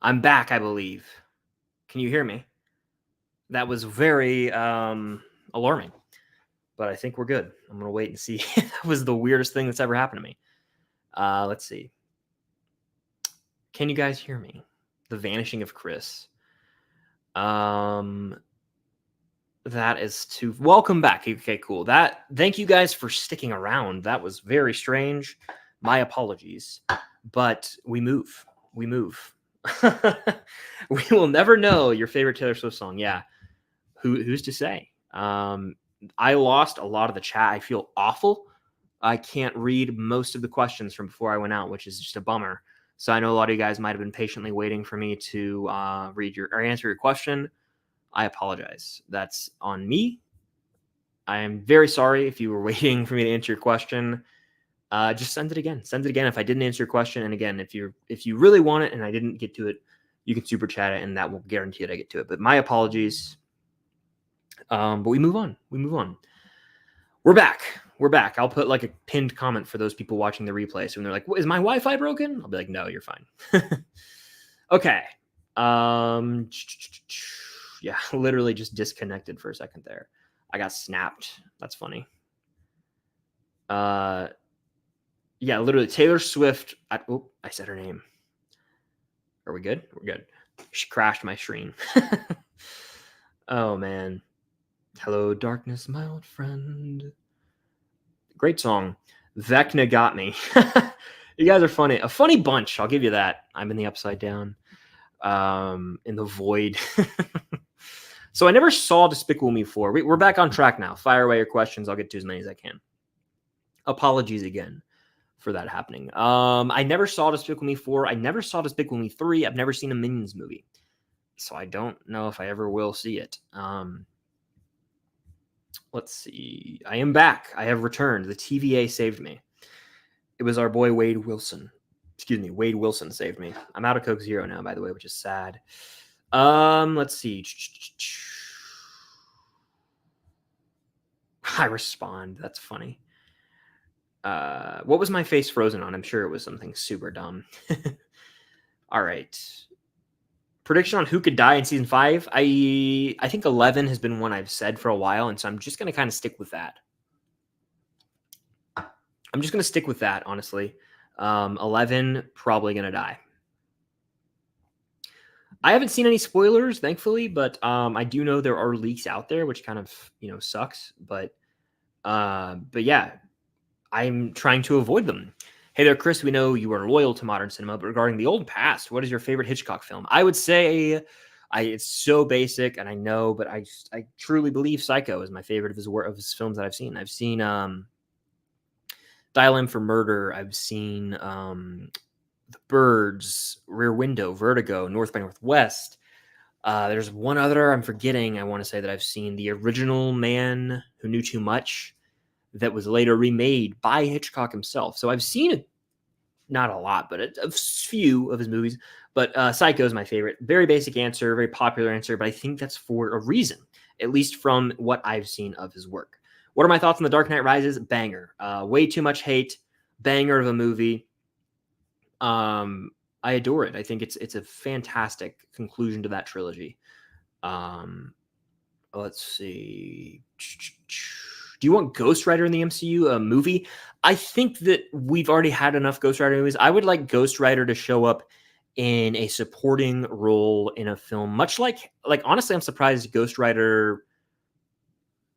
I'm back, I believe. Can you hear me? That was very alarming, but I think we're good. I'm going to wait and see. That was the weirdest thing that's ever happened to me. Let's see. Can you guys hear me? The vanishing of Chris. That is too. Welcome back. Okay, cool. Thank you guys for sticking around. That was very strange. My apologies, but we move. We move. We will never know your favorite Taylor Swift song. Yeah, who's to say? I lost a lot of the chat. I feel awful. I can't read most of the questions from before I went out, which is just a bummer. So I know a lot of you guys might have been patiently waiting for me to read or answer your question. I apologize. That's on me. I am very sorry if you were waiting for me to answer your question. Just send it again. Send it again if I didn't answer your question. And again, if you really want it and I didn't get to it, you can super chat it, and that will guarantee that I get to it. But my apologies. But we move on. We're back. I'll put like a pinned comment for those people watching the replay. So when they're like, "Is my Wi-Fi broken?" I'll be like, "No, you're fine." Okay. Yeah, literally just disconnected for a second there. I got snapped. That's funny. Yeah, literally Taylor Swift. I said her name. Are we good? We're good. She crashed my screen. Oh man. Hello, darkness, my old friend. Great song. Vecna got me. You guys are funny. A funny bunch. I'll give you that. I'm in the upside down. In the void. So I never saw Despicable Me 4. We're back on track now. Fire away your questions. I'll get to as many as I can. Apologies again for that happening. I never saw Despicable Me 4. I never saw Despicable Me 3. I've never seen a Minions movie. So I don't know if I ever will see it. Let's see. I am back. I have returned. The TVA saved me. It was our boy Wade Wilson. Excuse me. Wade Wilson saved me. I'm out of Coke Zero now, by the way, which is sad. Let's see. I respond. That's funny. What was my face frozen on? I'm sure it was something super dumb. All right. Prediction on who could die in season 5. I think 11 has been one I've said for a while, and so I'm just going to kind of stick with that. I'm just going to stick with that, honestly. 11 probably going to die. I haven't seen any spoilers, thankfully, but I do know there are leaks out there, which kind of, sucks. But yeah, I'm trying to avoid them. Hey there, Chris. We know you are loyal to modern cinema, but regarding the old past, what is your favorite Hitchcock film? I would say it's so basic, and I know, but I truly believe Psycho is my favorite of his films that I've seen. I've seen Dial M for Murder. I've seen The Birds, Rear Window, Vertigo, North by Northwest. There's one other I'm forgetting. I want to say that I've seen The Original Man Who Knew Too Much, that was later remade by Hitchcock himself. So I've seen it, not a lot, but a few of his movies. But Psycho is my favorite. Very basic answer, very popular answer, but I think that's for a reason, at least from what I've seen of his work. What are my thoughts on The Dark Knight Rises? Banger. Way too much hate. Banger of a movie. I adore it. I think it's a fantastic conclusion to that trilogy. Let's see. Do you want Ghost Rider in the MCU movie? I think that we've already had enough Ghost Rider movies. I would like Ghost Rider to show up in a supporting role in a film, much like honestly, I'm surprised Ghost Rider,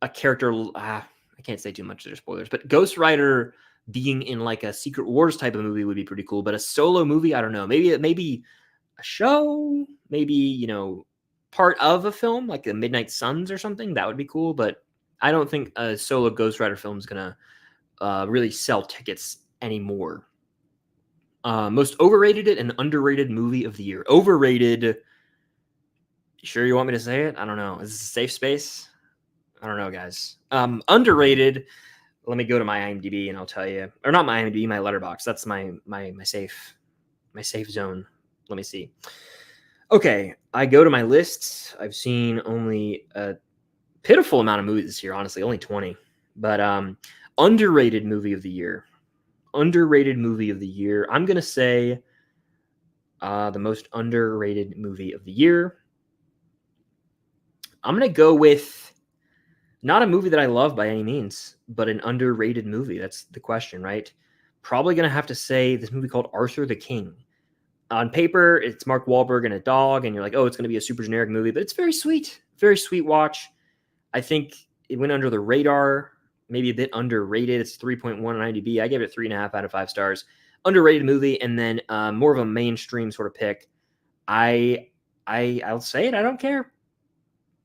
a character. I can't say too much. There's spoilers, but Ghost Rider being in like a Secret Wars type of movie would be pretty cool. But a solo movie, I don't know. Maybe a show, maybe part of a film like the Midnight Suns or something. That would be cool, but I don't think a solo Ghost Rider film is going to really sell tickets anymore. Most overrated and underrated movie of the year. Overrated. You sure you want me to say it? I don't know. Is this a safe space? I don't know, guys. Underrated. Let me go to my IMDb and I'll tell you. Or not my IMDb, my Letterboxd. That's my safe zone. Let me see. Okay, I go to my lists. I've seen only a pitiful amount of movies this year, honestly, only 20. But underrated movie of the year. Underrated movie of the year. I'm going to say the most underrated movie of the year. I'm going to go with not a movie that I love by any means, but an underrated movie. That's the question, right? Probably going to have to say this movie called Arthur the King. On paper, it's Mark Wahlberg and a dog, and you're like, oh, it's going to be a super generic movie, but it's very sweet watch. I think it went under the radar, maybe a bit underrated. It's 3.1 on IMDb. I gave it 3.5 out of 5 stars. Underrated movie, and then more of a mainstream sort of pick. I'll say it. I don't care.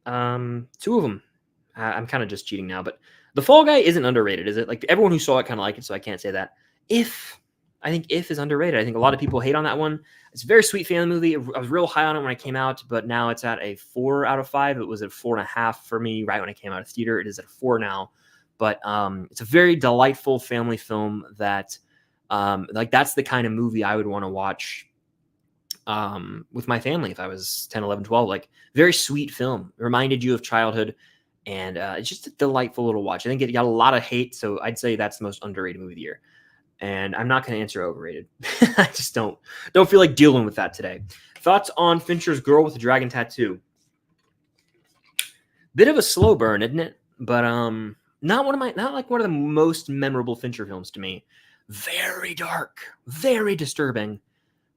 2 of them. I'm kind of just cheating now, but The Fall Guy isn't underrated, is it? Like everyone who saw it kind of liked it, so I can't say that. I think If is underrated. I think a lot of people hate on that one. It's a very sweet family movie. I was real high on it when I came out, but now it's at a 4 out of 5. It was at 4.5 for me right when I came out of the theater. It is at a 4 now. But it's a very delightful family film that, that's the kind of movie I would want to watch with my family if I was 10, 11, 12. Like, very sweet film. It reminded you of childhood, and it's just a delightful little watch. I think it got a lot of hate, so I'd say that's the most underrated movie of the year. And I'm not going to answer overrated. I just don't feel like dealing with that today. Thoughts on Fincher's Girl with the Dragon Tattoo? Bit of a slow burn, isn't it? but not like one of the most memorable Fincher films to me. Very dark, very disturbing.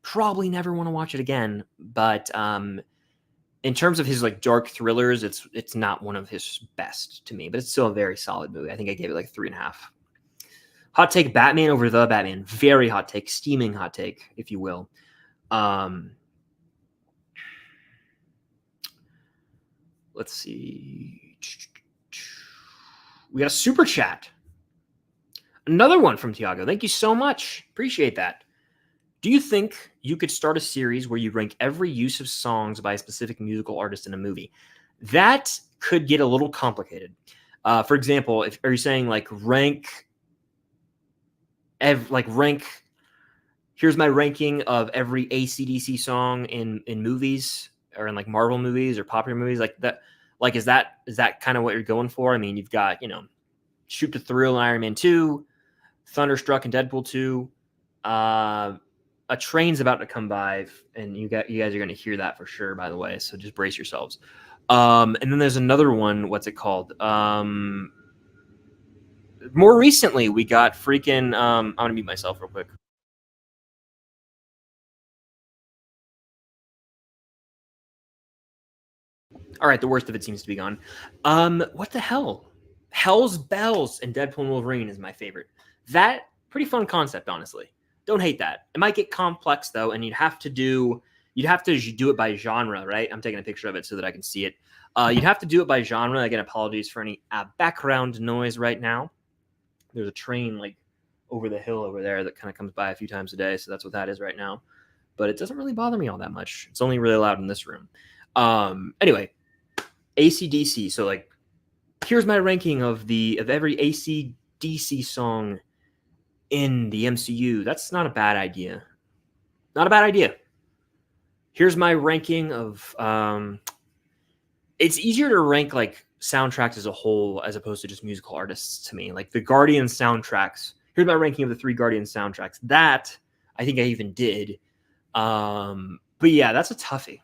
Probably never want to watch it again. But in terms of his like dark thrillers, it's not one of his best to me, but it's still a very solid movie. I think I gave it like 3.5. Hot take: Batman over the Batman. Very hot take, steaming hot take, if you will. Let's see. We got a super chat. Another one from Tiago. Thank you so much. Appreciate that. Do you think you could start a series where you rank every use of songs by a specific musical artist in a movie? That could get a little complicated. For example, are you saying like rank? Here's my ranking of every AC/DC song in movies or in like Marvel movies or popular movies like that. Like, is that kind of what you're going for? I mean, you've got, Shoot to Thrill in Iron Man 2, Thunderstruck in Deadpool 2, a train's about to come by, and you guys are going to hear that for sure, by the way, so just brace yourselves. And then there's another one, what's it called? More recently, we got freaking, I'm going to mute myself real quick. All right, the worst of it seems to be gone. What the hell? Hell's Bells and Deadpool and Wolverine is my favorite. That, pretty fun concept, honestly. Don't hate that. It might get complex, though, and you'd have to do it by genre, right? I'm taking a picture of it so that I can see it. You'd have to do it by genre. Again, apologies for any background noise right now. There's a train, like, over the hill over there that kind of comes by a few times a day, so that's what that is right now. But it doesn't really bother me all that much. It's only really loud in this room. Anyway, AC/DC. So, like, here's my ranking of every AC/DC song in the MCU. That's not a bad idea. Not a bad idea. Here's my ranking of it's easier to rank like soundtracks as a whole as opposed to just musical artists to me. Like the Guardians soundtracks. Here's my ranking of the 3 Guardians soundtracks. That I think I even did. But yeah, that's a toughie.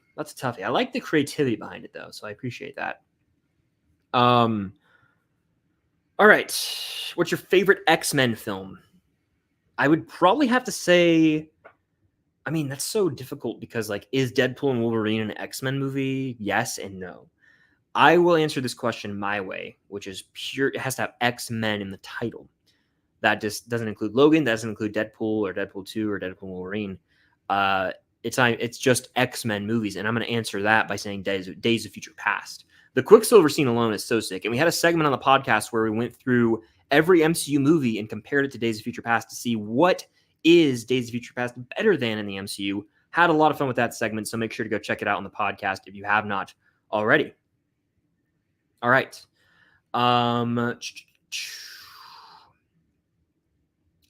I like the creativity behind it though, so I appreciate that. All right. What's your favorite X-Men film? I would probably have to say, I mean, that's so difficult because, like, is Deadpool and Wolverine an X-Men movie? Yes and no. I will answer this question my way, which is pure. It has to have X-Men in the title. That just doesn't include Logan. That doesn't include Deadpool or Deadpool 2 or Deadpool and Wolverine. It's just X-Men movies, and I'm going to answer that by saying Days of Future Past. The Quicksilver scene alone is so sick, and we had a segment on the podcast where we went through every MCU movie and compared it to Days of Future Past to see what is Days of Future Past better than in the MCU. Had a lot of fun with that segment, so make sure to go check it out on the podcast if you have not already. All right. I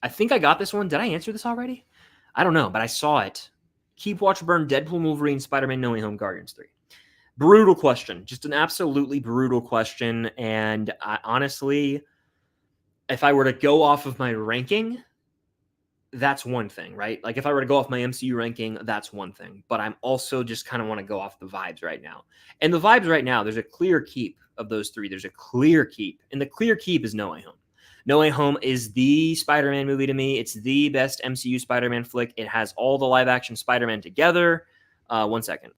think I got this one. Did I answer this already? I don't know, but I saw it. Keep Watch Burn, Deadpool, Wolverine, Spider-Man, No Way Home, Guardians 3. Brutal question. Just an absolutely brutal question. And honestly, if I were to go off of my ranking, that's one thing, right? Like if I were to go off my MCU ranking, that's one thing. But I'm also just kind of want to go off the vibes right now. And the vibes right now, there's a clear keep of those 3. There's a clear keep. And the clear keep is No Way Home. No Way Home is the Spider-Man movie to me. It's the best MCU Spider-Man flick. It has all the live-action Spider-Man together. One second.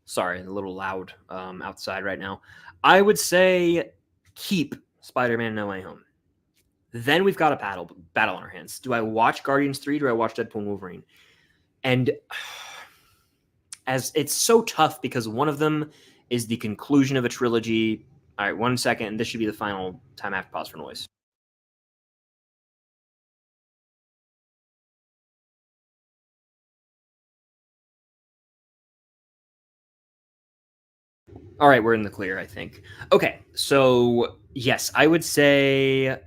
Sorry, a little loud outside right now. I would say keep Spider-Man No Way Home. Then we've got a battle on our hands. Do I watch Guardians 3? Do I watch Deadpool and Wolverine? And as it's so tough because one of them is the conclusion of a trilogy. All right, 1 second. This should be the final time I have to pause for noise. All right, we're in the clear, I think. Okay, so yes, I would say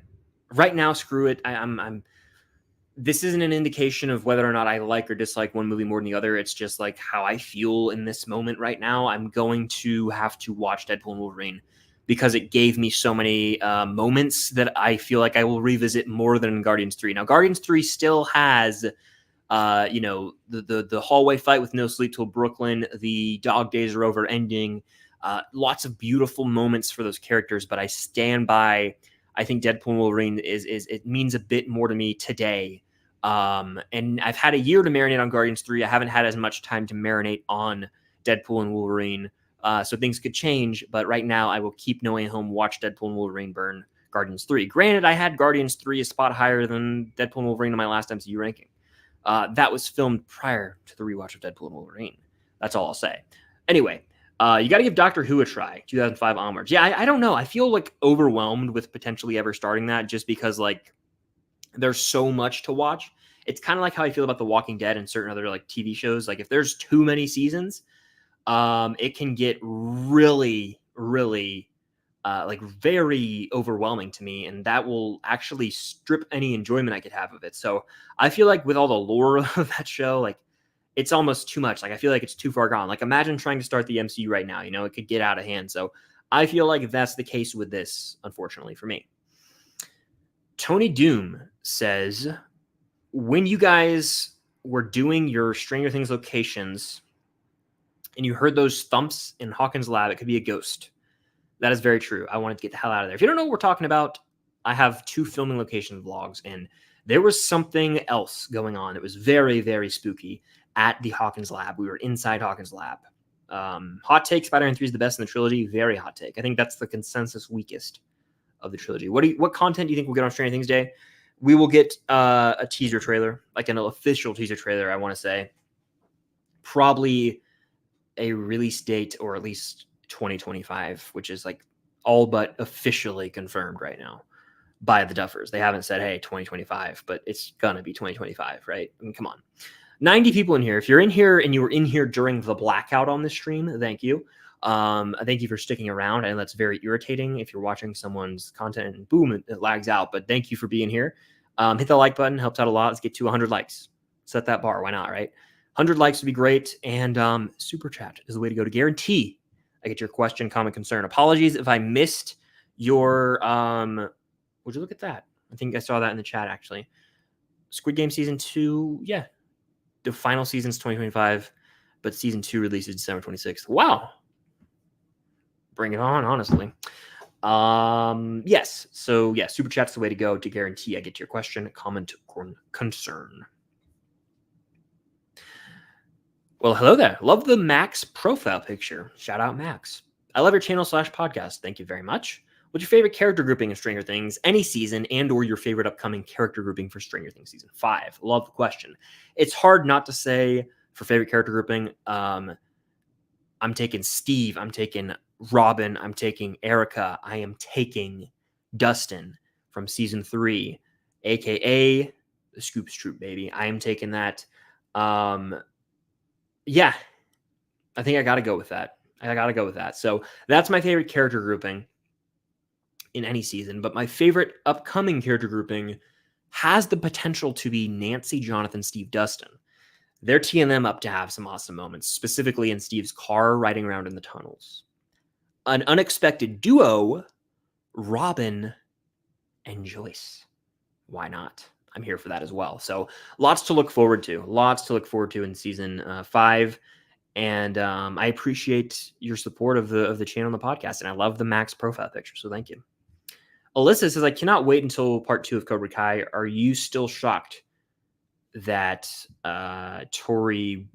right now, screw it. I'm. This isn't an indication of whether or not I like or dislike one movie more than the other. It's just like how I feel in this moment right now. I'm going to have to watch Deadpool and Wolverine because it gave me so many moments that I feel like I will revisit more than Guardians 3. Now, Guardians 3 still has The hallway fight with No Sleep Till Brooklyn, the Dog Days Are Over ending, lots of beautiful moments for those characters. But I stand by, I think Deadpool and Wolverine is it means a bit more to me today. And I've had a year to marinate on Guardians 3. I haven't had as much time to marinate on Deadpool and Wolverine. So things could change, but right now I will keep No Way Home, watch Deadpool and Wolverine, burn Guardians 3. Granted, I had Guardians 3 a spot higher than Deadpool and Wolverine in my last MCU ranking. That was filmed prior to the rewatch of Deadpool and Wolverine. That's all I'll say. Anyway, you got to give Doctor Who a try, 2005 onwards. Yeah, I don't know. I feel like overwhelmed with potentially ever starting that just because like there's so much to watch. It's kind of like how I feel about The Walking Dead and certain other like TV shows. Like if there's too many seasons, it can get really, really like very overwhelming to me, and that will actually strip any enjoyment I could have of it. So I feel like with all the lore of that show, like it's almost too much. Like I feel like it's too far gone. Like imagine trying to start the MCU right now, it could get out of hand. So I feel like that's the case with this, unfortunately for me. Tony Doom says, when you guys were doing your Stranger Things locations and you heard those thumps in Hawkins' lab, it could be a ghost. That is very true. I wanted to get the hell out of there. If you don't know what we're talking about, I have 2 filming location vlogs, and there was something else going on. It was very, very spooky at the Hawkins lab. We were inside Hawkins lab. Hot take, Spider-Man 3 is the best in the trilogy. Very hot take. I think that's the consensus weakest of the trilogy. What content do you think we'll get on Stranger Things Day? We will get a teaser trailer, like an official teaser trailer, I want to say. Probably a release date, or at least 2025, which is like all but officially confirmed right now by the Duffers. They haven't said, hey, 2025, but it's gonna be 2025, right? I mean, come on. 90 people in here. If you're in here and you were in here during the blackout on this stream, thank you. Thank you for sticking around. And that's very irritating if you're watching someone's content and boom, it lags out. But thank you for being here. Hit the like button, helps out a lot. Let's get to 100 likes. Set that bar. Why not, right? 100 likes would be great. And super chat is the way to go to guarantee I get your question, comment, concern. Apologies if I missed your would you look at that? I think I saw that in the chat actually. Squid Game season 2, yeah. The final season's 2025, but season 2 releases December 26th. Wow. Bring it on, honestly. Yes. So yeah, super chat's the way to go to guarantee I get your question, comment, concern. Well, hello there. Love the Max profile picture. Shout out, Max. I love your channel/podcast. Thank you very much. What's your favorite character grouping in Stranger Things, any season, and or your favorite upcoming character grouping for Stranger Things season 5? Love the question. It's hard not to say for favorite character grouping. I'm taking Steve. I'm taking Robin. I'm taking Erica. I am taking Dustin from season 3, aka the Scoops Troop, baby. I am taking that. Yeah, I think I got to go with that. So that's my favorite character grouping in any season. But my favorite upcoming character grouping has the potential to be Nancy, Jonathan, Steve, Dustin. They're teeing them up to have some awesome moments, specifically in Steve's car riding around in the tunnels. An unexpected duo, Robin and Joyce. Why not? I'm here for that as well. So lots to look forward to in season 5. And I appreciate your support of the channel and the podcast. And I love the Max profile picture. So thank you. Alyssa says, I cannot wait until part 2 of Cobra Kai. Are you still shocked that Tori,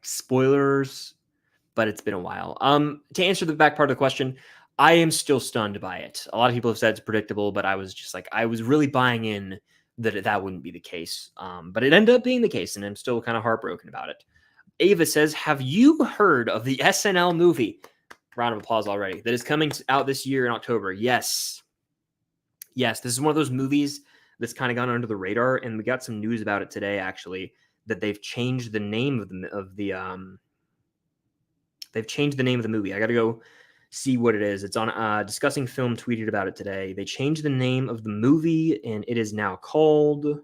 spoilers, but it's been a while. To answer the back part of the question, I am still stunned by it. A lot of people have said it's predictable, but I was just like, I was really buying in that wouldn't be the case. But it ended up being the case, and I'm still kind of heartbroken about it. Ava says, have you heard of the SNL movie? Round of applause already. That is coming out this year in October. Yes. Yes, this is one of those movies that's kind of gone under the radar, and we got some news about it today, actually, that they've changed the name of the they've changed the name of the movie. I got to go see what it is. It's on Discussing Film tweeted about it today. They changed the name of the movie, and it is now called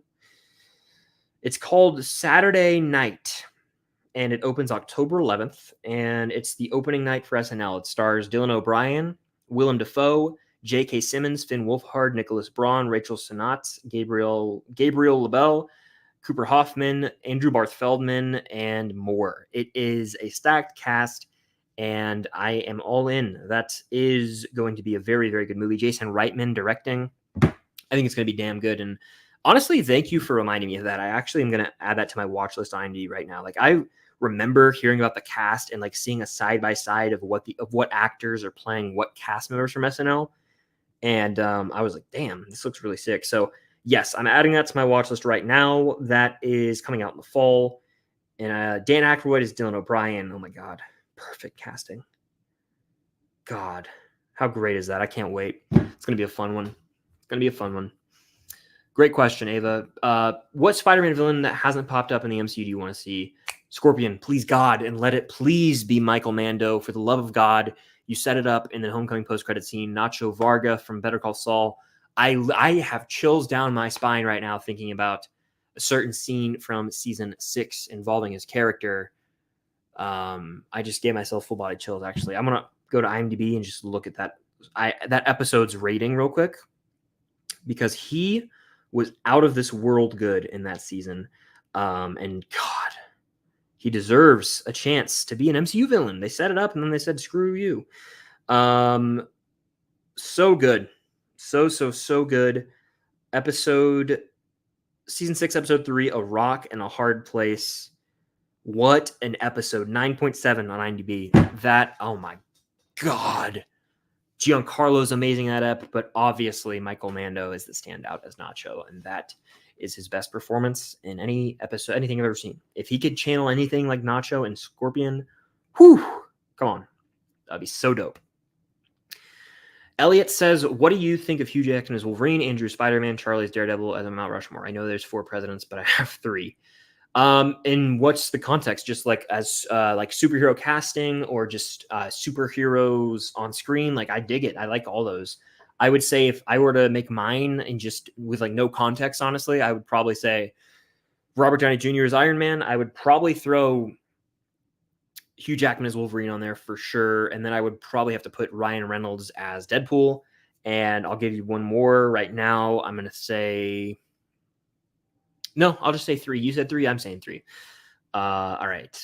Saturday Night, and it opens October 11th, and it's the opening night for SNL. It stars Dylan O'Brien, Willem Dafoe, J.K. Simmons, Finn Wolfhard, Nicholas Braun, Rachel Sennott, Gabriel LaBelle, Cooper Hoffman, Andrew Barth Feldman, and more. It is a stacked cast, and I am all in. That is going to be a very, very good movie. Jason Reitman directing. I think it's going to be damn good. And honestly, thank you for reminding me of that. I actually am going to add that to my watch list on IMDb right now. Like, I remember hearing about the cast and like seeing a side by side of what actors are playing what cast members from SNL, and I was like, damn, this looks really sick. So yes, I'm adding that to my watch list right now. That is coming out in the fall, and Dan Aykroyd is Dylan O'Brien. Oh my god, perfect casting. God, how great is that? I can't wait. It's gonna be a fun one. Great question, Ava. What Spider-Man villain that hasn't popped up in the MCU do you want to see? Scorpion, please God, and let it please be Michael Mando. For the love of God, you set it up in the Homecoming post-credit scene. Nacho Varga from Better Call Saul. I have chills down my spine right now thinking about a certain scene from season 6 involving his character. I just gave myself full body chills. Actually, I'm gonna go to IMDb and just look at that episode's rating real quick, because he was out of this world good in that season. And God, he deserves a chance to be an MCU villain. They set it up and then they said, screw you. So good. So good. Season 6, episode 3, A Rock and a Hard Place. What an episode. 9.7 on IMDb. That, oh my God. Giancarlo's amazing at it, but obviously Michael Mando is the standout as Nacho, and that is his best performance in any episode, anything I've ever seen. If he could channel anything like Nacho and Scorpion, whew, come on. That'd be so dope. Elliot says, what do you think of Hugh Jackman as Wolverine, Andrew Spider-Man, Charlie's Daredevil as a Mount Rushmore? I know there's 4 presidents, but I have 3. And what's the context? Just like as like superhero casting, or just superheroes on screen? Like, I dig it. I like all those. I would say if I were to make mine and just with like no context, honestly, I would probably say Robert Downey Jr. as Iron Man. I would probably throw Hugh Jackman as Wolverine on there for sure. And then I would probably have to put Ryan Reynolds as Deadpool. And I'll give you one more right now. I'm going to say... No, I'll just say 3. You said 3. I'm saying 3. All right.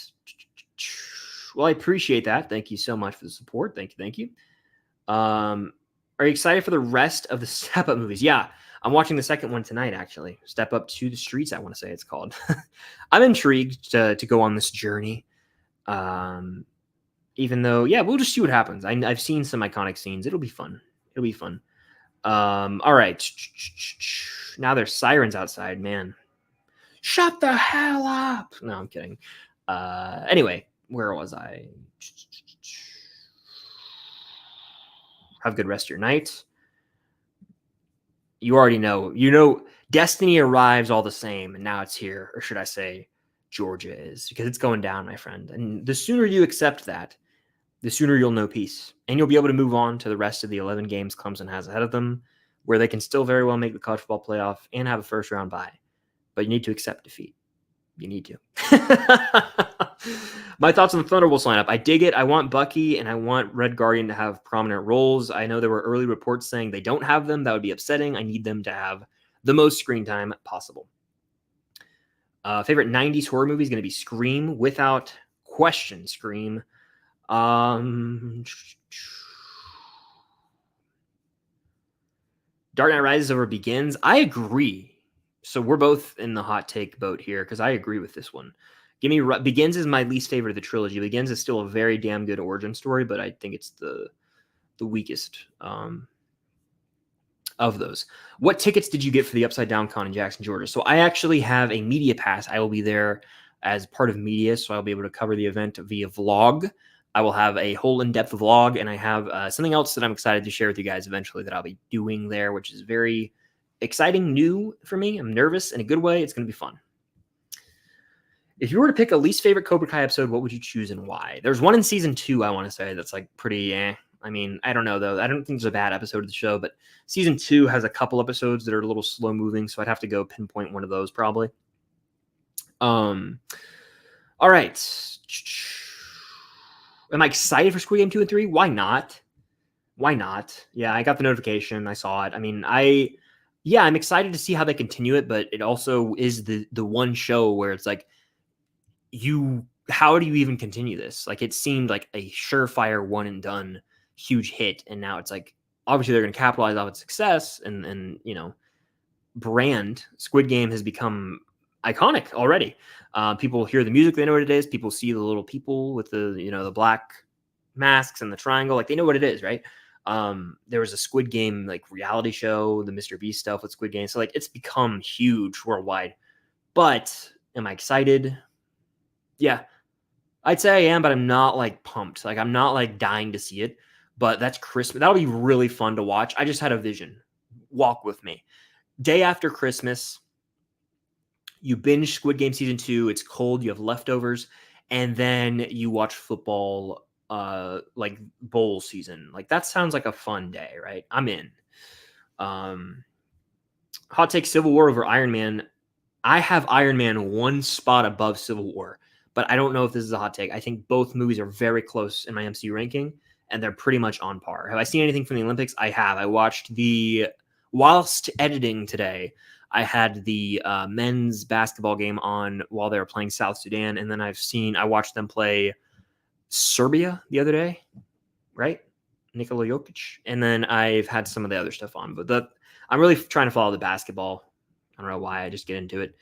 Well, I appreciate that. Thank you so much for the support. Thank you. Are you excited for the rest of the Step Up movies? Yeah, I'm watching the second one tonight, actually. Step Up to the Streets, I want to say it's called. I'm intrigued to go on this journey. Even though, yeah, we'll just see what happens. I've seen some iconic scenes. It'll be fun. All right. Now there's sirens outside, man. Shut the hell up. No, I'm kidding. Anyway, where was I? Have a good rest of your night. You already know. You know, destiny arrives all the same, and now it's here. Or should I say, Georgia is. Because it's going down, my friend. And the sooner you accept that, the sooner you'll know peace. And you'll be able to move on to the rest of the 11 games Clemson has ahead of them, where they can still very well make the college football playoff and have a first-round bye. But you need to accept defeat. You need to. My thoughts on the Thunderbolts lineup. I dig it. I want Bucky and I want Red Guardian to have prominent roles. I know there were early reports saying they don't have them. That would be upsetting. I need them to have the most screen time possible. Favorite 90s horror movie is going to be Scream, without question. Scream. Dark Knight Rises over Begins. I agree. So we're both in the hot take boat here, because I agree with this one. Begins is my least favorite of the trilogy. Begins is still a very damn good origin story, but I think it's the weakest of those. What tickets did you get for the Upside Down Con in Jackson, Georgia? So I actually have a media pass. I will be there as part of media, so I'll be able to cover the event via vlog. I will have a whole in-depth vlog, and I have something else that I'm excited to share with you guys eventually that I'll be doing there, which is very exciting, new for me. I'm nervous in a good way. It's going to be fun. If you were to pick a least favorite Cobra Kai episode, what would you choose and why? There's one in season 2, I want to say, that's like pretty I mean, I don't know, though. I don't think there's a bad episode of the show, but season 2 has a couple episodes that are a little slow moving, so I'd have to go pinpoint one of those probably. All right. Am I excited for Squid Game 2 and 3? Why not? Yeah, I got the notification. I saw it. I mean, Yeah, I'm excited to see how they continue it, but it also is the one show where it's like, you how do you even continue this? Like, it seemed like a surefire one and done huge hit, and now it's like, obviously they're going to capitalize off its success and brand. Squid Game has become iconic already. People hear the music, they know what it is. People see the little people with the black masks and the triangle, like they know what it is, right? There was a Squid Game like reality show, the Mr. Beast stuff with Squid Game, so like it's become huge worldwide. But am I excited? Yeah, I'd say I am, but I'm not like pumped. Like I'm not like dying to see it. But that's Christmas. That'll be really fun to watch. I just had a vision. Walk with me. Day after Christmas, you binge Squid Game season 2. It's cold. You have leftovers, and then you watch football. Like bowl season. Like that sounds like a fun day, right? I'm in. Um, hot take: Civil War over Iron Man. I have Iron Man one spot above Civil War, but I don't know if this is a hot take. I think both movies are very close in my MCU ranking, and they're pretty much on par. Have I seen anything from the Olympics? I have. I watched whilst editing today, I had the men's basketball game on while they were playing South Sudan, and then I watched them play Serbia the other day, right? Nikola Jokic, and then I've had some of the other stuff on, but I'm really trying to follow the basketball. I don't know why. I just get into it.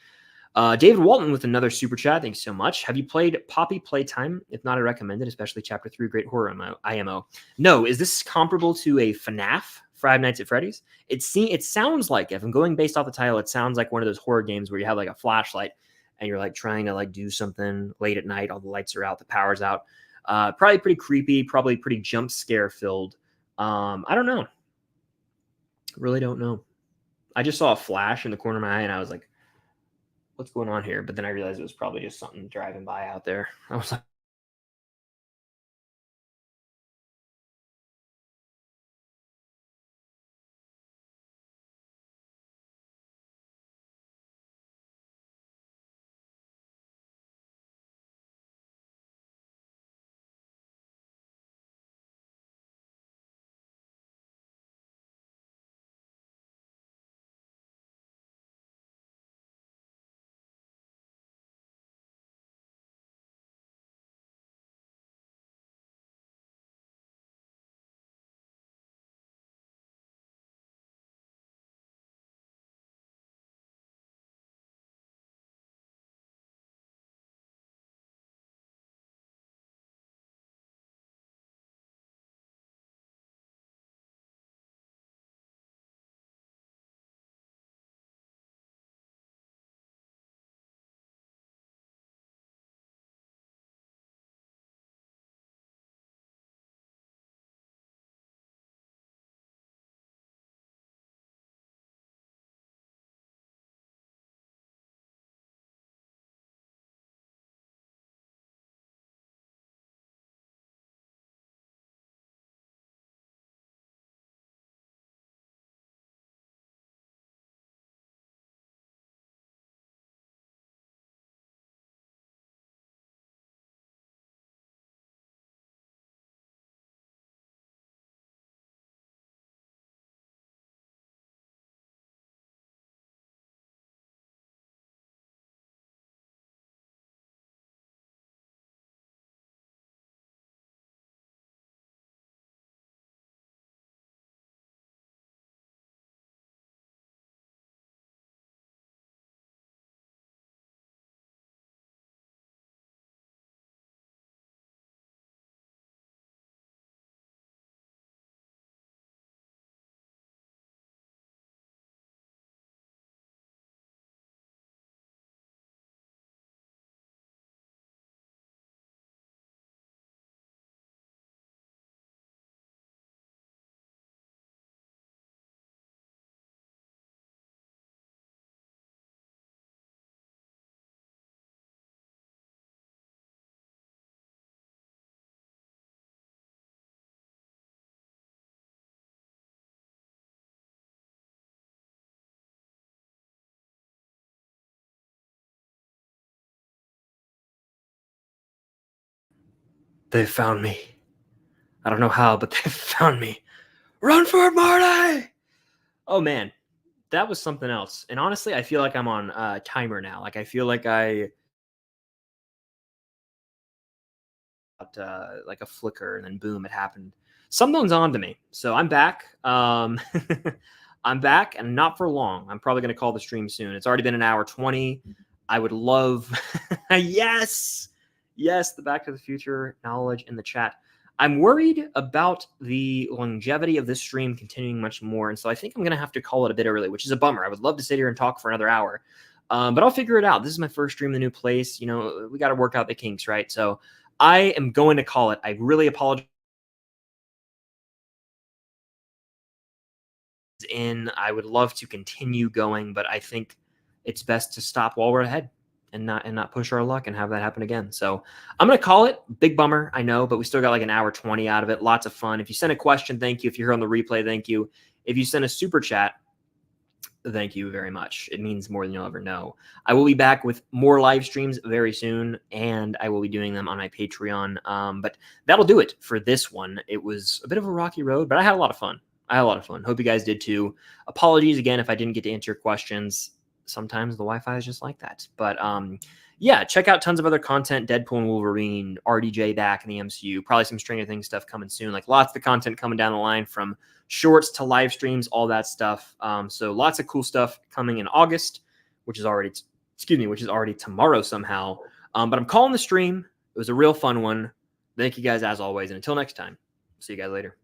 David Walton with another super chat. Thanks so much. Have you played Poppy Playtime? If not, I recommend it, especially Chapter 3, Great Horror IMO. No, is this comparable to a FNAF, Five Nights at Freddy's? It sounds like, if I'm going based off the title, it sounds like one of those horror games where you have like a flashlight and you're like trying to like do something late at night. All the lights are out, the power's out. Probably pretty creepy, probably pretty jump scare filled. I don't know. Really don't know. I just saw a flash in the corner of my eye and I was like, what's going on here? But then I realized it was probably just something driving by out there. I was like, they found me. I don't know how, but they found me. Run for it, Marty! Oh man, that was something else. And honestly, I feel like I'm on a timer now. Like I feel like like a flicker, and then boom, it happened. Something's on to me. So I'm back. I'm back, and not for long. I'm probably going to call the stream soon. It's already been an hour 20. I would love, yes, the Back to the Future knowledge in the chat. I'm worried about the longevity of this stream continuing much more, and so I think I'm going to have to call it a bit early, which is a bummer. I would love to sit here and talk for another hour, but I'll figure it out. This is my first stream in the new place. You know, we got to work out the kinks, right? So I am going to call it. I really apologize. I would love to continue going, but I think it's best to stop while we're ahead and not push our luck and have that happen again. So I'm going to call it. Big bummer, I know, but we still got like an hour 20 out of it. Lots of fun. If you send a question, thank you. If you're here on the replay, thank you. If you send a super chat, thank you very much. It means more than you'll ever know. I will be back with more live streams very soon, and I will be doing them on my Patreon. But that'll do it for this one. It was a bit of a rocky road, but I had a lot of fun. Hope you guys did too. Apologies again if I didn't get to answer your questions. Sometimes the Wi-Fi is just like that. But yeah, check out tons of other content. Deadpool and Wolverine, RDJ back in the MCU. Probably some Stranger Things stuff coming soon. Like lots of content coming down the line, from shorts to live streams, all that stuff. So lots of cool stuff coming in August, which is already tomorrow somehow. But I'm calling the stream. It was a real fun one. Thank you guys as always. And until next time, see you guys later.